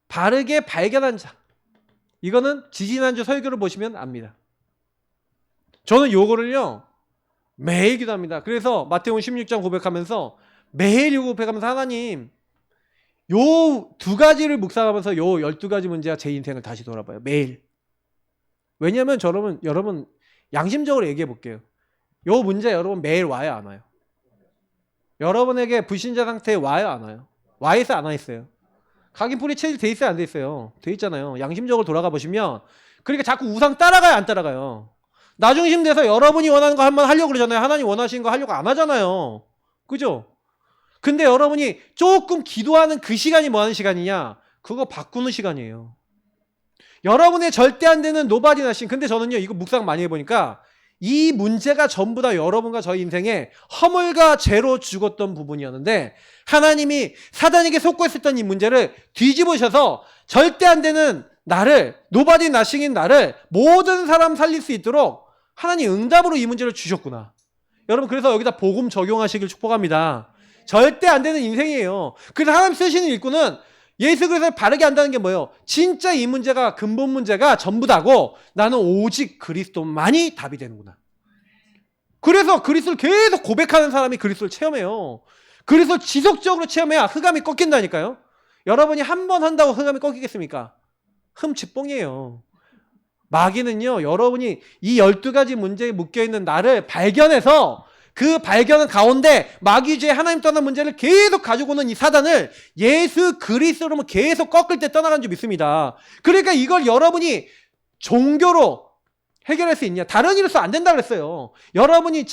바르게 발견한 자. 이거는 지지난주 설교를 보시면 압니다. 저는 요거를요 매일 기도합니다. 그래서 마태복음 16장 고백하면서 매일 이거 고백하면서, 하나님 요 두 가지를 묵상하면서 요 12가지 문제와 제 인생을 다시 돌아봐요. 매일. 왜냐하면 여러분 양심적으로 얘기해 볼게요. 요 문제 여러분 매일 와요, 안 와요? 여러분에게 불신자 상태에 와요, 안 와요? 와 있어요, 안 와 있어요? 각인풀이 체질 돼 있어요, 안 돼 있어요? 돼 있잖아요. 양심적으로 돌아가 보시면. 그러니까 자꾸 우상 따라가요, 안 따라가요? 나중심 돼서 여러분이 원하는 거 한번 하려고 그러잖아요. 하나님 원하시는 거 하려고 안 하잖아요. 그죠? 근데 여러분이 조금 기도하는 그 시간이 뭐 하는 시간이냐? 그거 바꾸는 시간이에요. 여러분의 절대 안 되는 노바디 나신. 근데 저는요 이거 묵상 많이 해보니까 이 문제가 전부 다 여러분과 저희 인생에 허물과 죄로 죽었던 부분이었는데, 하나님이 사단에게 속고 있었던 이 문제를 뒤집으셔서 절대 안 되는 나를, 노바디 나싱인 나를 모든 사람 살릴 수 있도록 하나님 응답으로 이 문제를 주셨구나. 여러분, 그래서 여기다 복음 적용하시길 축복합니다. 절대 안 되는 인생이에요. 그래서 하나님 쓰시는 일꾼은 예수 그리스도를 바르게 한다는 게 뭐예요? 진짜 이 문제가, 근본 문제가 전부 다고 나는 오직 그리스도만이 답이 되는구나. 그래서 그리스도를 계속 고백하는 사람이 그리스도를 체험해요. 그리스도를 지속적으로 체험해야 흑암이 꺾인다니까요. 여러분이 한 번 한다고 흑암이 꺾이겠습니까? 흠칫뽕이에요. 마귀는요, 여러분이 이 12가지 문제에 묶여있는 나를 발견해서 그 발견은 가운데 마귀주의 하나님 떠난 문제를 계속 가지고 오는 이 사단을 예수 그리스도로 계속 꺾을 때 떠나간 줄 믿습니다. 그러니까 이걸 여러분이 종교로 해결할 수 있냐? 다른 이로서 안 된다 그랬어요. 여러분이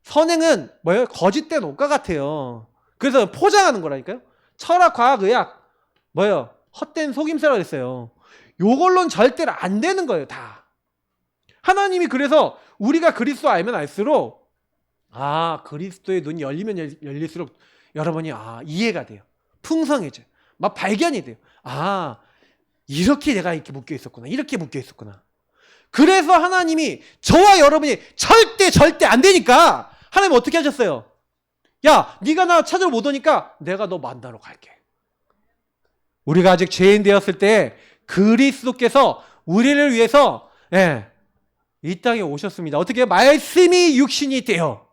선행은 뭐예요? 거짓된 옷과 같아요. 그래서 포장하는 거라니까요. 철학, 과학, 의학 뭐예요? 헛된 속임수라고 했어요. 요걸로는 절대로 안 되는 거예요. 다. 하나님이 그래서 우리가 그리스도 알면 알수록 그리스도의 눈이 열리면 열릴수록 여러분이 이해가 돼요. 풍성해져요. 막 발견이 돼요. 이렇게 내가 이렇게 묶여 있었구나. 이렇게 묶여 있었구나. 그래서 하나님이 저와 여러분이 절대 안 되니까 하나님 어떻게 하셨어요? 야, 네가 나 찾으러 못 오니까 내가 너 만나러 갈게. 우리가 아직 죄인 되었을 때 그리스도께서 우리를 위해서 이 땅에 오셨습니다. 어떻게 말씀이 육신이 되어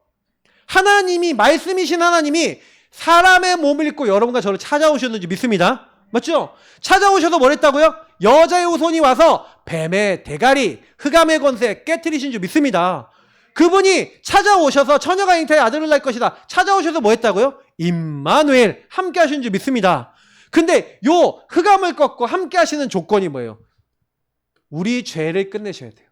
하나님이 말씀이신 하나님이 사람의 몸을 입고 여러분과 저를 찾아오셨는지 믿습니다. 맞죠? 찾아오셔서 뭘 했다고요? 여자의 후손이 와서 뱀의 대가리, 흑암의 권세 깨트리신 줄 믿습니다. 그분이 찾아오셔서 처녀가 잉태의 아들을 낳을 것이다. 찾아오셔서 뭐 했다고요? 임마누엘 함께 하신 줄 믿습니다. 근데 요 흑암을 꺾고 함께 하시는 조건이 뭐예요? 우리 죄를 끝내셔야 돼요.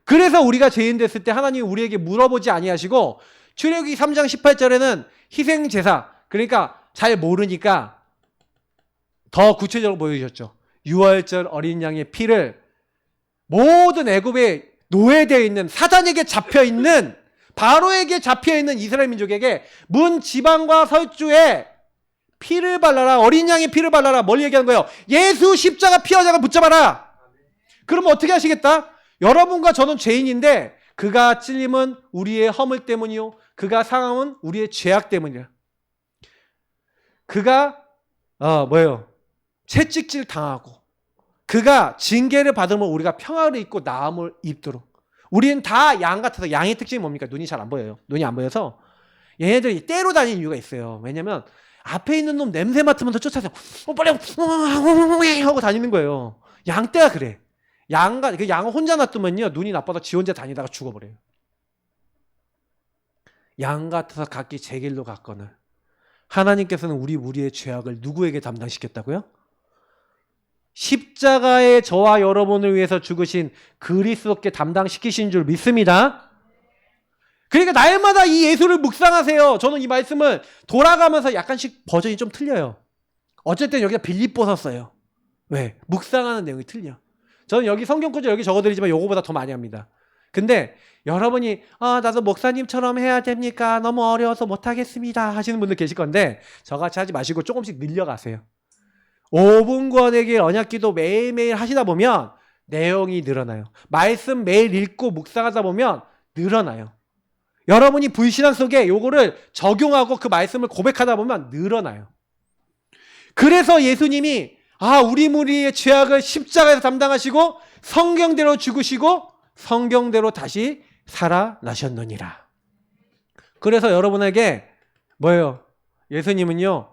그래서 우리가 죄인 됐을 때 하나님이 우리에게 물어보지 아니하시고 출애굽기 3장 18절에는 희생제사, 그러니까 잘 모르니까 더 구체적으로 보여주셨죠. 6월절 어린 양의 피를 모든 애굽에 노예되어 있는 사단에게 잡혀있는 바로에게 잡혀있는 이스라엘 민족에게 문 지방과 설주에 피를 발라라. 어린 양의 피를 발라라. 뭘 얘기하는 거예요? 예수 십자가 피화장을 붙잡아라. 그러면 어떻게 하시겠다? 여러분과 저는 죄인인데 그가 찔림은 우리의 허물 때문이요 그가 상함은 우리의 죄악 때문이야. 그가 채찍질 당하고 그가 징계를 받으면 우리가 평화를 입고 나음을 입도록. 우리는 다 양 같아서, 양의 특징이 뭡니까? 눈이 잘 안 보여요. 눈이 안 보여서 얘네들이 떼로 다니는 이유가 있어요. 왜냐면 앞에 있는 놈 냄새 맡으면서 쫓아서 빨리 하고 다니는 거예요. 양떼가 그래. 양을 혼자 놔두면요 눈이 나빠서 지 혼자 다니다가 죽어버려요. 양 같아서 각기 제 길로 갔거늘 하나님께서는 우리의 죄악을 누구에게 담당시켰다고요? 십자가에 저와 여러분을 위해서 죽으신 그리스도께 담당시키신 줄 믿습니다. 그러니까 날마다 이 예수를 묵상하세요. 저는 이 말씀을 돌아가면서 약간씩 버전이 좀 틀려요. 어쨌든 여기다 빌립보서 써요. 왜? 묵상하는 내용이 틀려. 저는 여기 성경구절 여기 적어드리지만 요거보다 더 많이 합니다. 근데 여러분이 나도 목사님처럼 해야 됩니까? 너무 어려워서 못하겠습니다 하시는 분들 계실 건데 저같이 하지 마시고 조금씩 늘려가세요. 5분 권에게 언약기도 매일매일 하시다 보면 내용이 늘어나요. 말씀 매일 읽고 묵상하다 보면 늘어나요. 여러분이 불신앙 속에 요거를 적용하고 그 말씀을 고백하다 보면 늘어나요. 그래서 예수님이 우리의 죄악을 십자가에서 담당하시고 성경대로 죽으시고 성경대로 다시 살아나셨느니라. 그래서 여러분에게 뭐예요? 예수님은요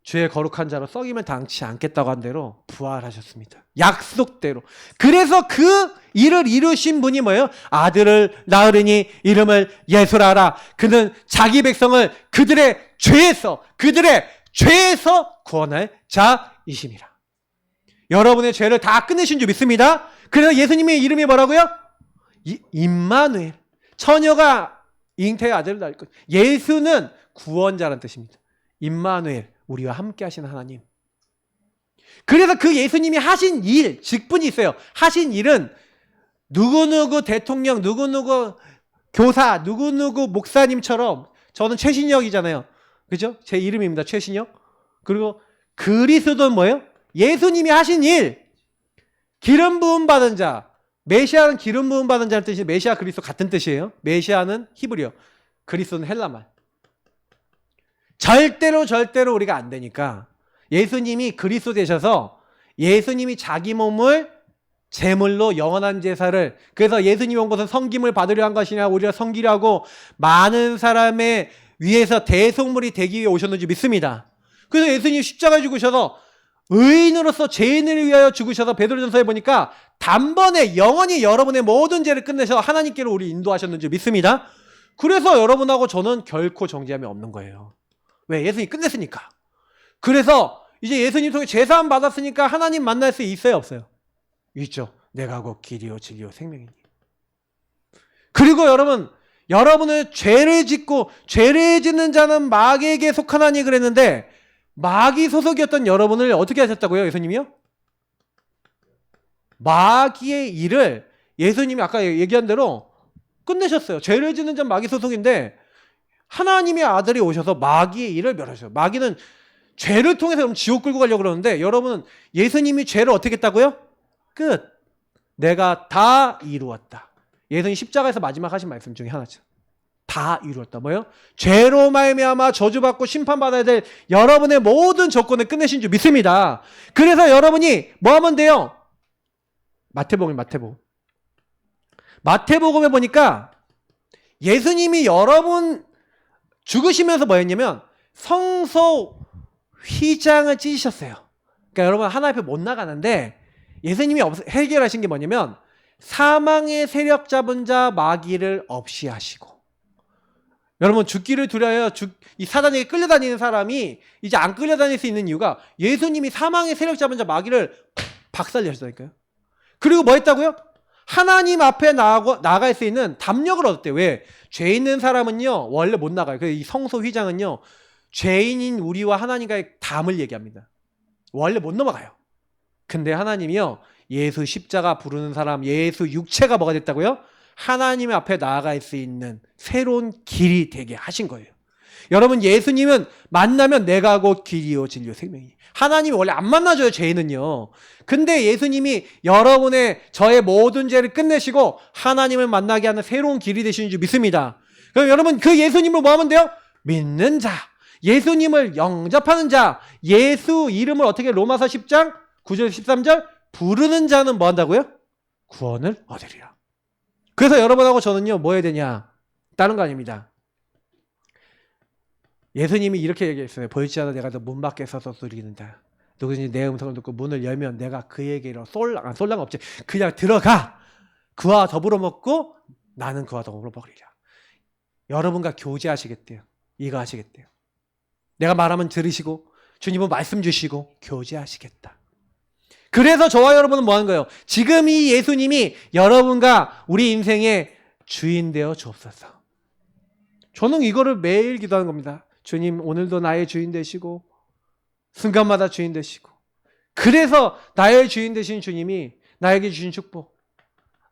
죄의 거룩한 자로 썩임을 당치 않겠다고 한 대로 부활하셨습니다. 약속대로. 그래서 그 일을 이루신 분이 뭐예요? 아들을 낳으리니 이름을 예수라. 그는 자기 백성을 그들의 죄에서 구원할 자이심이라. 여러분의 죄를 다 끝내신 줄 믿습니다. 그래서 예수님의 이름이 뭐라고요? 임마누엘. 처녀가 잉태의 아들을 낳을 것. 예수는 구원자라는 뜻입니다. 임마누엘. 우리와 함께 하시는 하나님. 그래서 그 예수님이 하신 일, 직분이 있어요. 하신 일은 누구누구 대통령, 누구누구 교사, 누구누구 목사님처럼 저는 최신혁이잖아요. 그죠? 제 이름입니다. 최신혁. 그리고 그리스도는 뭐예요? 예수님이 하신 일. 기름 부음 받은 자. 메시아는 기름 부음 받은 자는 뜻이 메시아 그리스도 같은 뜻이에요. 메시아는 히브리어. 그리스도는 헬라말. 절대로 우리가 안 되니까 예수님이 그리스도 되셔서 예수님이 자기 몸을 제물로 영원한 제사를 그래서 예수님이 온 것은 섬김을 받으려 한 것이냐 우리가 섬기려 하고 많은 사람에 위해서 대속물이 되기 위해 오셨는지 믿습니다. 그래서 예수님이 십자가에 죽으셔서 의인으로서 죄인을 위하여 죽으셔서 베드로전서에 보니까 단번에 영원히 여러분의 모든 죄를 끝내셔서 하나님께로 우리 인도하셨는지 믿습니다. 그래서 여러분하고 저는 결코 정죄함이 없는 거예요. 왜? 예수님이 끝냈으니까. 그래서 이제 예수님 통해 제사함 받았으니까 하나님 만날 수 있어요? 없어요? 있죠. 내가 곧 길이요 진리요 생명이니. 그리고 여러분은 죄를 짓고 죄를 짓는 자는 마귀에게 속하나니 그랬는데 마귀 소속이었던 여러분을 어떻게 하셨다고요? 예수님이요? 마귀의 일을 예수님이 아까 얘기한 대로 끝내셨어요. 죄를 짓는 자는 마귀 소속인데 하나님의 아들이 오셔서 마귀의 일을 멸하셨어요. 마귀는 죄를 통해서 그럼 지옥 끌고 가려고 그러는데 여러분은 예수님이 죄를 어떻게 했다고요? 끝. 내가 다 이루었다. 예수님 십자가에서 마지막 하신 말씀 중에 하나죠. 다 이루었다. 뭐요? 죄로 말미암아 저주받고 심판받아야 될 여러분의 모든 조건을 끝내신 줄 믿습니다. 그래서 여러분이 뭐 하면 돼요? 마태복음에 보니까 예수님이 여러분 죽으시면서 뭐 했냐면 성소 휘장을 찢으셨어요. 그러니까 여러분 하나님 앞에 못 나가는데 예수님이 해결하신 게 뭐냐면 사망의 세력 잡은 자 마귀를 없이 하시고, 여러분 죽기를 두려워요. 이 사단에게 끌려다니는 사람이 이제 안 끌려다닐 수 있는 이유가 예수님이 사망의 세력 잡은 자 마귀를 박살내셨다니까요. 그리고 뭐 했다고요? 하나님 앞에 나갈 수 있는 담력을 얻었대요. 왜? 죄 있는 사람은요 원래 못 나가요. 그래서 이 성소 휘장은요 죄인인 우리와 하나님과의 담을 얘기합니다. 원래 못 넘어가요. 근데 하나님이요 예수 십자가 부르는 사람, 예수 육체가 뭐가 됐다고요? 하나님 앞에 나아갈 수 있는 새로운 길이 되게 하신 거예요. 여러분 예수님은 만나면 내가 곧 길이요 진리요 생명이니. 하나님이 원래 안 만나줘요 죄인은요. 근데 예수님이 여러분의 저의 모든 죄를 끝내시고 하나님을 만나게 하는 새로운 길이 되시는 줄 믿습니다. 그럼 여러분 그 예수님을 뭐 하면 돼요? 믿는 자, 예수님을 영접하는 자, 예수 이름을 어떻게 로마서 10장 9절 13절 부르는 자는 뭐 한다고요? 구원을 얻으리라. 그래서 여러분하고 저는요 뭐 해야 되냐? 다른 거 아닙니다. 예수님이 이렇게 얘기했어요. 보이지 않아 내가 너 문 밖에 서서 소리는다. 누구든지 내 음성을 듣고 문을 열면 내가 그에게로 쏠랑 없지. 그냥 들어가. 그와 더불어 먹고 나는 그와 더불어 먹으리라. 여러분과 교제하시겠대요. 이거 하시겠대요. 내가 말하면 들으시고 주님은 말씀 주시고 교제하시겠다. 그래서 저와 여러분은 뭐 하는 거예요? 지금 이 예수님이 여러분과 우리 인생의 주인 되어 주옵소서. 저는 이거를 매일 기도하는 겁니다. 주님 오늘도 나의 주인 되시고 순간마다 주인 되시고, 그래서 나의 주인 되신 주님이 나에게 주신 축복,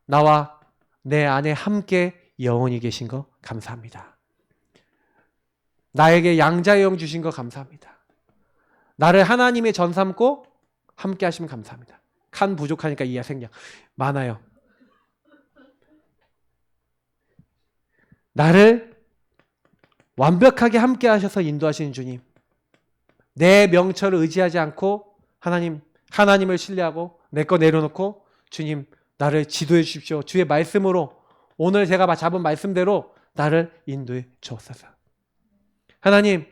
나와 내 안에 함께 영원히 계신 거 감사합니다. 나에게 양자의 영 주신 거 감사합니다. 나를 하나님의 전 삼고 함께 하시면 감사합니다. 칸 부족하니까 이하 생략 많아요. 나를 완벽하게 함께 하셔서 인도하시는 주님, 내 명철을 의지하지 않고 하나님을 신뢰하고 내 거 내려놓고 주님 나를 지도해 주십시오. 주의 말씀으로 오늘 제가 잡은 말씀대로 나를 인도해 주옵소서. 하나님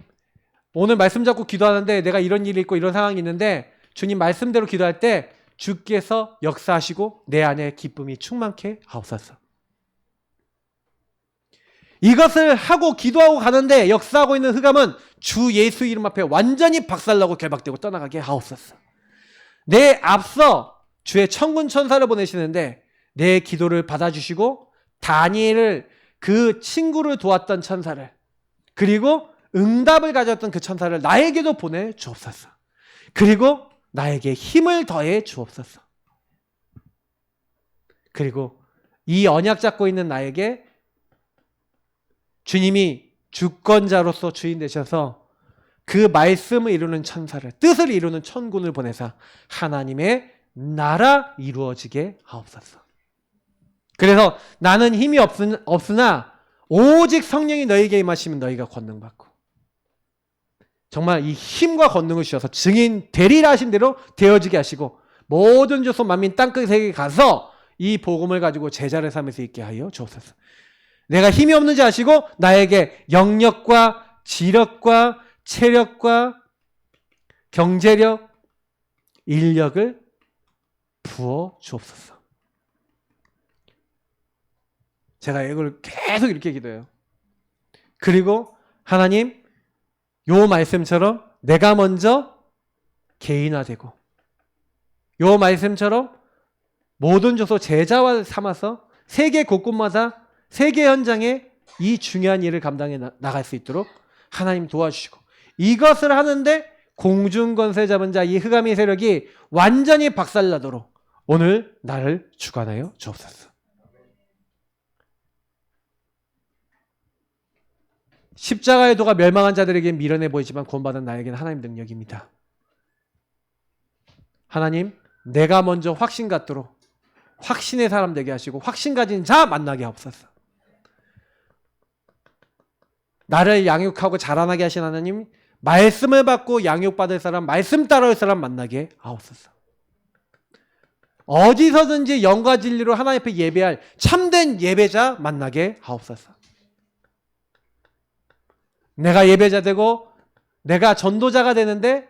오늘 말씀 잡고 기도하는데 내가 이런 일이 있고 이런 상황이 있는데 주님 말씀대로 기도할 때 주께서 역사하시고 내 안에 기쁨이 충만케 하옵소서. 이것을 하고 기도하고 가는데 역사하고 있는 흑암은 주 예수 이름 앞에 완전히 박살나고 결박되고 떠나가게 하옵소서. 내 앞서 주의 천군 천사를 보내시는데 내 기도를 받아주시고 다니엘을 그 친구를 도왔던 천사를, 그리고 응답을 가졌던 그 천사를 나에게도 보내주옵소서. 그리고 나에게 힘을 더해 주옵소서. 그리고 이 언약 잡고 있는 나에게 주님이 주권자로서 주인 되셔서 그 말씀을 이루는 천사를, 뜻을 이루는 천군을 보내사 하나님의 나라 이루어지게 하옵소서. 그래서 나는 힘이 없으나 오직 성령이 너에게 임하시면 너희가 권능받고, 정말 이 힘과 권능을 주셔서 증인 되리라 하신 대로 되어지게 하시고 모든 조선 만민 땅끝에 가서 이 복음을 가지고 제자를 삼을 수 있게 하여 주옵소서. 내가 힘이 없는지 아시고 나에게 영력과 지력과 체력과 경제력, 인력을 부어 주옵소서. 제가 이걸 계속 이렇게 기도해요. 그리고 하나님 요 말씀처럼 내가 먼저 개인화되고 요 말씀처럼 모든 족속 제자와 삼아서 세계 곳곳마다 세계 현장에 이 중요한 일을 감당해 나갈 수 있도록 하나님 도와주시고, 이것을 하는데 공중권세 잡은 자 이 흑암의 세력이 완전히 박살나도록 오늘 나를 주관하여 주옵소서. 십자가의 도가 멸망한 자들에게 미련해 보이지만 구원받은 나에게는 하나님 능력입니다. 하나님, 내가 먼저 확신 갖도록 확신의 사람 되게 하시고 확신 가진 자 만나게 하옵소서. 나를 양육하고 자라나게 하신 하나님, 말씀을 받고 양육받을 사람, 말씀 따라올 사람 만나게 하옵소서. 어디서든지 영과 진리로 하나님 앞에 예배할 참된 예배자 만나게 하옵소서. 내가 예배자 되고 내가 전도자가 되는데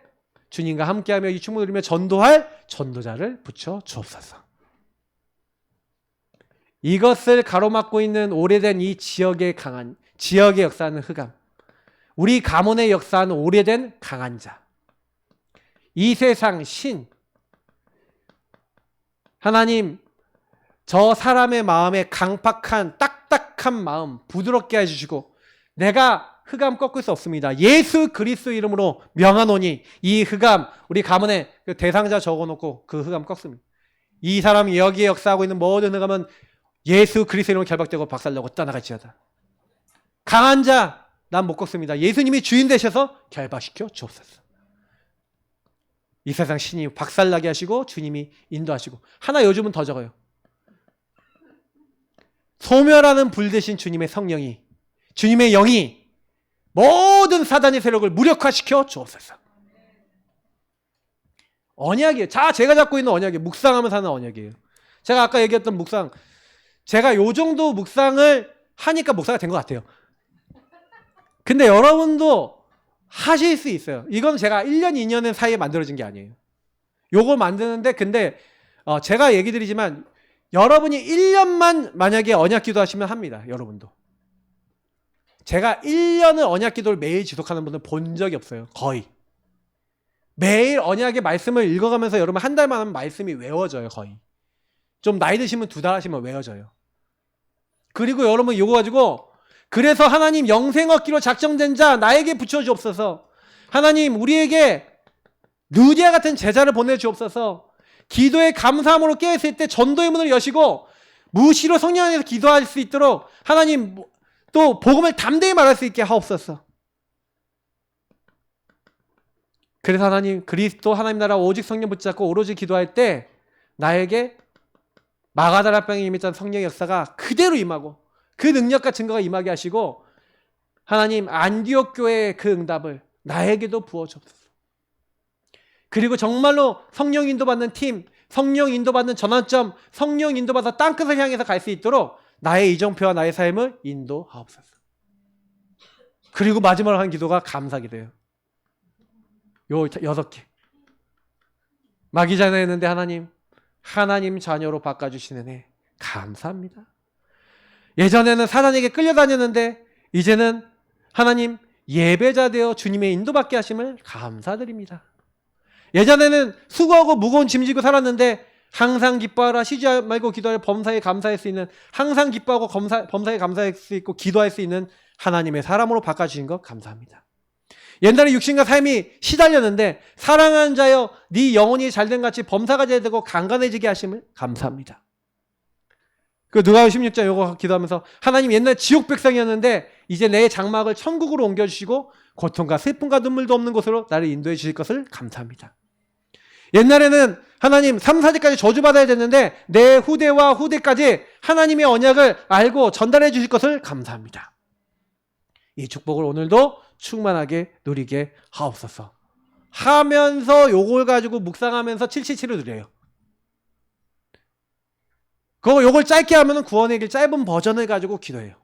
주님과 함께하며 이 춤을 누리며 전도할 전도자를 붙여 주옵소서. 이것을 가로막고 있는 오래된 이 지역의 역사하는 흑암, 우리 가문의 역사하는 오래된 강한 자, 이 세상 신, 하나님, 저 사람의 마음에 강팍한 딱딱한 마음 부드럽게 해주시고, 내가 흑암 꺾을 수 없습니다. 예수 그리스도 이름으로 명하노니 이 흑암, 우리 가문에 그 대상자 적어놓고 그 흑암 꺾습니다. 이 사람이 여기에 역사하고 있는 모든 흑암은 예수 그리스도 이름으로 결박되고 박살나고 떠나갈지어다. 강한 자 난 못 꺾습니다. 예수님이 주인 되셔서 결박시켜 주옵소서. 이 세상 신이 박살나게 하시고 주님이 인도하시고, 하나 요즘은 더 적어요. 소멸하는 불 대신 주님의 성령이, 주님의 영이 모든 사단의 세력을 무력화시켜 주옵소서. 언약이에요. 자, 제가 잡고 있는 언약이에요. 묵상하면서 하는 언약이에요. 제가 아까 얘기했던 묵상, 제가 요 정도 묵상을 하니까 목사가 된 것 같아요. 근데 여러분도 하실 수 있어요. 이건 제가 1년, 2년 사이에 만들어진 게 아니에요. 요걸 만드는데, 근데 제가 얘기 드리지만 여러분이 1년만 만약에 언약 기도하시면 합니다. 여러분도. 제가 1년을 언약 기도를 매일 지속하는 분은 본 적이 없어요. 거의. 매일 언약의 말씀을 읽어가면서 여러분 한 달만 하면 말씀이 외워져요. 거의. 좀 나이 드시면 2달 하시면 외워져요. 그리고 여러분 이거 가지고, 그래서 하나님 영생 얻기로 작정된 자 나에게 붙여주옵소서. 하나님 우리에게 느디아 같은 제자를 보내주옵소서. 기도의 감사함으로 깨었을 때 전도의 문을 여시고 무시로 성령 안에서 기도할 수 있도록 하나님 또 복음을 담대히 말할 수 있게 하옵소서. 그래서 하나님 그리스도 하나님 나라 오직 성령 붙잡고 오로지 기도할 때 나에게 마가다라병에 임했던 성령의 역사가 그대로 임하고 그 능력과 증거가 임하게 하시고, 하나님 안디옥 교회의 그 응답을 나에게도 부어주옵소서. 그리고 정말로 성령 인도받는 팀, 성령 인도받는 전환점, 성령 인도받아 땅끝을 향해서 갈 수 있도록 나의 이정표와 나의 삶을 인도하옵소서. 그리고 마지막으로 한 기도가 감사 기도예요. 요 6개. 마귀 자녀였는데 하나님 자녀로 바꿔주시는 애 감사합니다. 예전에는 사단에게 끌려다녔는데 이제는 하나님 예배자 되어 주님의 인도받게 하심을 감사드립니다. 예전에는 수고하고 무거운 짐 지고 살았는데 항상 기뻐하라, 쉬지 말고 기도하라, 범사에 감사할 수 있는, 항상 기뻐하고 범사에 감사할 수 있고 기도할 수 있는 하나님의 사람으로 바꿔주신 것 감사합니다. 옛날에 육신과 삶이 시달렸는데 사랑하는 자여 네 영혼이 잘된 같이 범사가 되고 강건해지게 하심을 감사합니다. 그 누가복음 16장 요거 기도하면서 하나님 옛날 지옥 백성이었는데 이제 내 장막을 천국으로 옮겨주시고 고통과 슬픔과 눈물도 없는 곳으로 나를 인도해 주실 것을 감사합니다. 옛날에는 하나님 3, 4대까지 저주받아야 됐는데 내 후대와 후대까지 하나님의 언약을 알고 전달해 주실 것을 감사합니다. 이 축복을 오늘도 충만하게 누리게 하옵소서. 하면서 요걸 가지고 묵상하면서 777을 누려요. 요걸 짧게 하면 구원의 길 짧은 버전을 가지고 기도해요.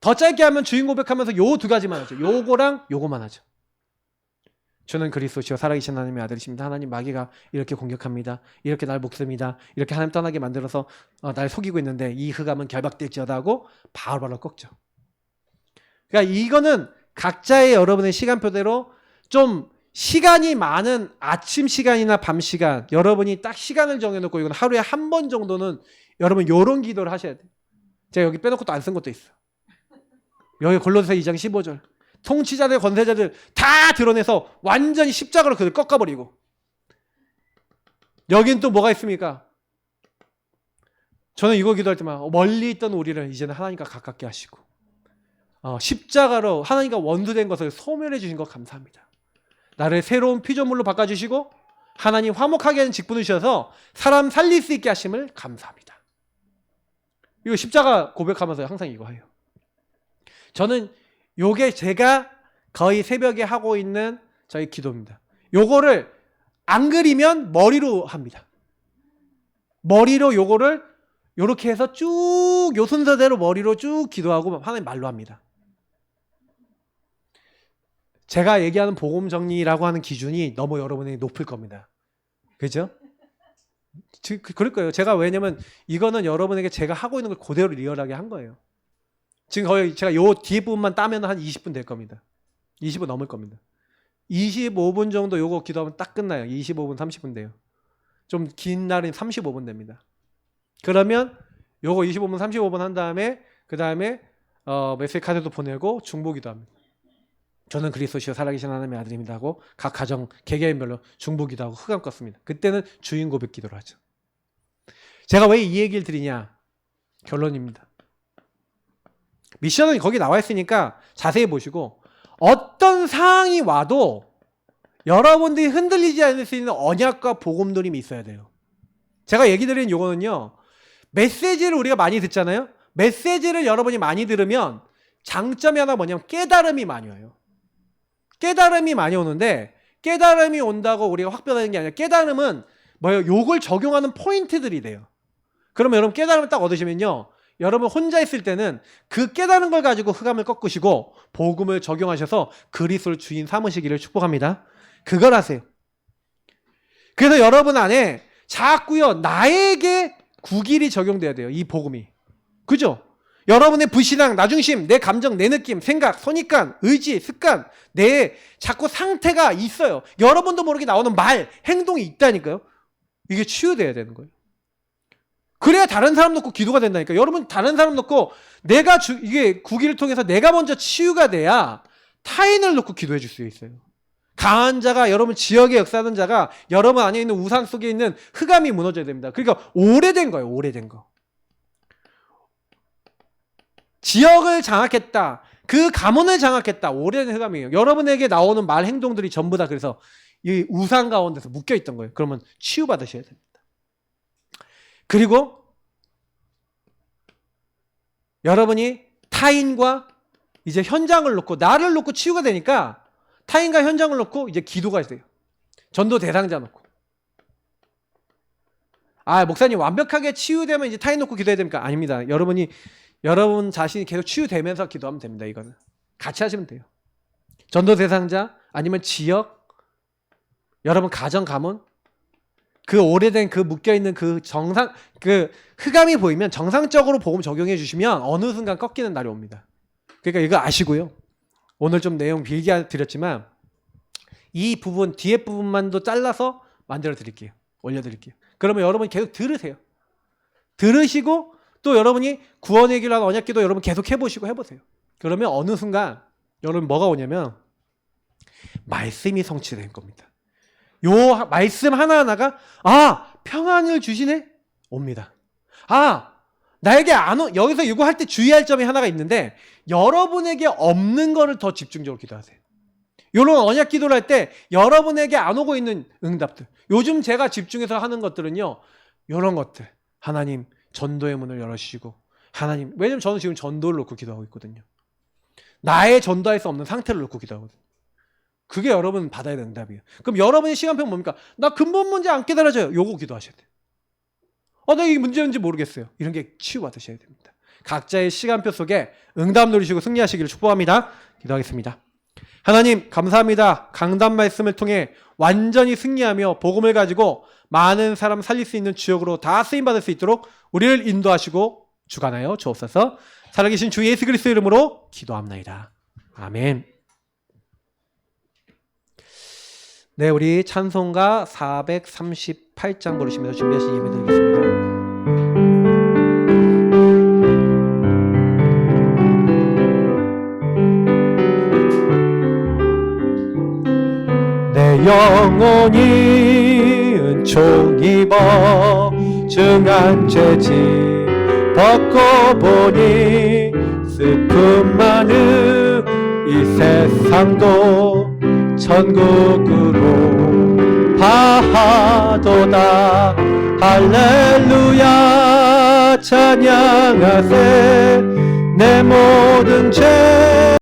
더 짧게 하면 주인 고백하면서 요 2가지만 하죠. 요거랑 요거만 하죠. 저는 그리스도시요 살아계신 하나님의 아들이십니다. 하나님 마귀가 이렇게 공격합니다. 이렇게 날 목습니다. 이렇게 하나님 떠나게 만들어서 날 속이고 있는데 이 흑암은 결박될지어다 하고 바로바로 꺾죠. 그러니까 이거는 각자의 여러분의 시간표대로 좀 시간이 많은 아침 시간이나 밤 시간, 여러분이 딱 시간을 정해놓고 이건 하루에 한 번 정도는 여러분 요런 기도를 하셔야 돼요. 제가 여기 빼놓고 또 안 쓴 것도 있어요. 여기 골로새 2장 15절. 통치자들, 권세자들 다 드러내서 완전히 십자가로 그들 꺾어버리고. 여긴 또 뭐가 있습니까? 저는 이거 기도할 때만 멀리 있던 우리를 이제는 하나님과 가깝게 하시고 십자가로 하나님과 원수된 것을 소멸해 주신 것 감사합니다. 나를 새로운 피조물로 바꿔주시고 하나님 화목하게 하는 직분을 주셔서 사람 살릴 수 있게 하심을 감사합니다. 이거 십자가 고백하면서 항상 이거 해요. 저는 요게 제가 거의 새벽에 하고 있는 저희 기도입니다. 요거를 안 그리면 머리로 합니다. 머리로 요거를 요렇게 해서 쭉 요 순서대로 머리로 쭉 기도하고 하나님 말로 합니다. 제가 얘기하는 복음 정리라고 하는 기준이 너무 여러분에게 높을 겁니다. 그죠? 그럴 거예요. 제가 왜냐면 이거는 여러분에게 제가 하고 있는 걸 그대로 리얼하게 한 거예요. 지금 거의 제가 요 뒤에 부분만 따면 한 20분 될 겁니다. 20분 넘을 겁니다. 25분 정도 요거 기도하면 딱 끝나요. 25분, 30분 돼요. 좀 긴 날은 35분 됩니다. 그러면 요거 25분, 35분 한 다음에 그 다음에 메시지 카드도 보내고 중보기도 합니다. 저는 그리스도시요 살아계신 하나님의 아들입니다 하고 각 가정 개개인별로 중보기도 하고 흑암 껐습니다. 그때는 주인 고백 기도를 하죠. 제가 왜 이 얘기를 드리냐? 결론입니다. 미션은 거기 나와 있으니까 자세히 보시고 어떤 상황이 와도 여러분들이 흔들리지 않을 수 있는 언약과 복음 누림이 있어야 돼요. 제가 얘기 드린 요거는요. 메시지를 우리가 많이 듣잖아요. 메시지를 여러분이 많이 들으면 장점이 하나 뭐냐면 깨달음이 많이 와요. 깨달음이 많이 오는데 깨달음이 온다고 우리가 확 변하는 게 아니라 깨달음은 뭐예요? 요걸 적용하는 포인트들이 돼요. 그러면 여러분 깨달음을 딱 얻으시면요. 여러분 혼자 있을 때는 그 깨달은 걸 가지고 흑암을 꺾으시고 복음을 적용하셔서 그리스도를 주인 삼으시기를 축복합니다. 그걸 하세요. 그래서 여러분 안에 자꾸요 나에게 국일이 적용돼야 돼요. 이 복음이. 그죠? 여러분의 불신앙, 나중심, 내 감정, 내 느낌, 생각, 선입관, 의지, 습관, 내 자꾸 상태가 있어요. 여러분도 모르게 나오는 말, 행동이 있다니까요. 이게 치유돼야 되는 거예요. 그래야 다른 사람 놓고 기도가 된다니까. 여러분 다른 사람 놓고 내가 이게 국의를 통해서 내가 먼저 치유가 돼야 타인을 놓고 기도해 줄 수 있어요. 강한 자가 여러분 지역에 역사하는 자가 여러분 안에 있는 우상 속에 있는 흑암이 무너져야 됩니다. 그러니까 오래된 거예요. 오래된 거. 지역을 장악했다. 그 가문을 장악했다. 오래된 흑암이에요. 여러분에게 나오는 말 행동들이 전부 다 그래서 이 우상 가운데서 묶여 있던 거예요. 그러면 치유받으셔야 됩니다. 그리고 여러분이 타인과 이제 현장을 놓고 나를 놓고 치유가 되니까 타인과 현장을 놓고 이제 기도가 돼요. 전도 대상자 놓고. 목사님 완벽하게 치유되면 이제 타인 놓고 기도해야 됩니까? 아닙니다. 여러분 자신이 계속 치유되면서 기도하면 됩니다. 이거는 같이 하시면 돼요. 전도 대상자 아니면 지역, 여러분 가정 가문, 그 오래된 그 묶여있는 그 흑암이 보이면 정상적으로 복음 적용해 주시면 어느 순간 꺾이는 날이 옵니다. 그러니까 이거 아시고요. 오늘 좀 내용 길게 드렸지만 이 부분 뒤에 부분만도 잘라서 만들어 드릴게요. 올려 드릴게요. 그러면 여러분이 계속 들으세요. 들으시고 또 여러분이 구원의 길로 하는 언약기도 여러분 계속 해보시고 해보세요. 그러면 어느 순간 여러분 뭐가 오냐면 말씀이 성취될 겁니다. 요 말씀 하나하나가 평안을 주시네? 옵니다. 나에게 여기서 이거 할 때 주의할 점이 하나가 있는데 여러분에게 없는 거를 더 집중적으로 기도하세요. 요런 언약 기도를 할 때 여러분에게 안 오고 있는 응답들. 요즘 제가 집중해서 하는 것들은요. 요런 것들. 하나님 전도의 문을 열어주시고 하나님, 왜냐면 저는 지금 전도를 놓고 기도하고 있거든요. 나의 전도할 수 없는 상태를 놓고 기도하거든요. 그게 여러분 받아야 되는 응답이에요. 그럼 여러분의 시간표는 뭡니까? 나 근본 문제 안 깨달아져요. 요거 기도하셔야 돼요. 나 이게 문제인지 모르겠어요. 이런 게 치유받으셔야 됩니다. 각자의 시간표 속에 응답 누리시고 승리하시기를 축복합니다. 기도하겠습니다. 하나님 감사합니다. 강단 말씀을 통해 완전히 승리하며 복음을 가지고 많은 사람 살릴 수 있는 주역으로 다 쓰임받을 수 있도록 우리를 인도하시고 주관하여 주옵소서. 살아계신 주 예수 그리스도 이름으로 기도합나이다. 아멘. 네, 우리 찬송가 438장 부르시면서 준비하신 예배 드리겠습니다. 내 영혼이 은총 입어 중한 죄짐 벗고 보니 슬픔 많은 이 세상도 천국으로 가도다. 할렐루야 찬양하세 내 모든 죄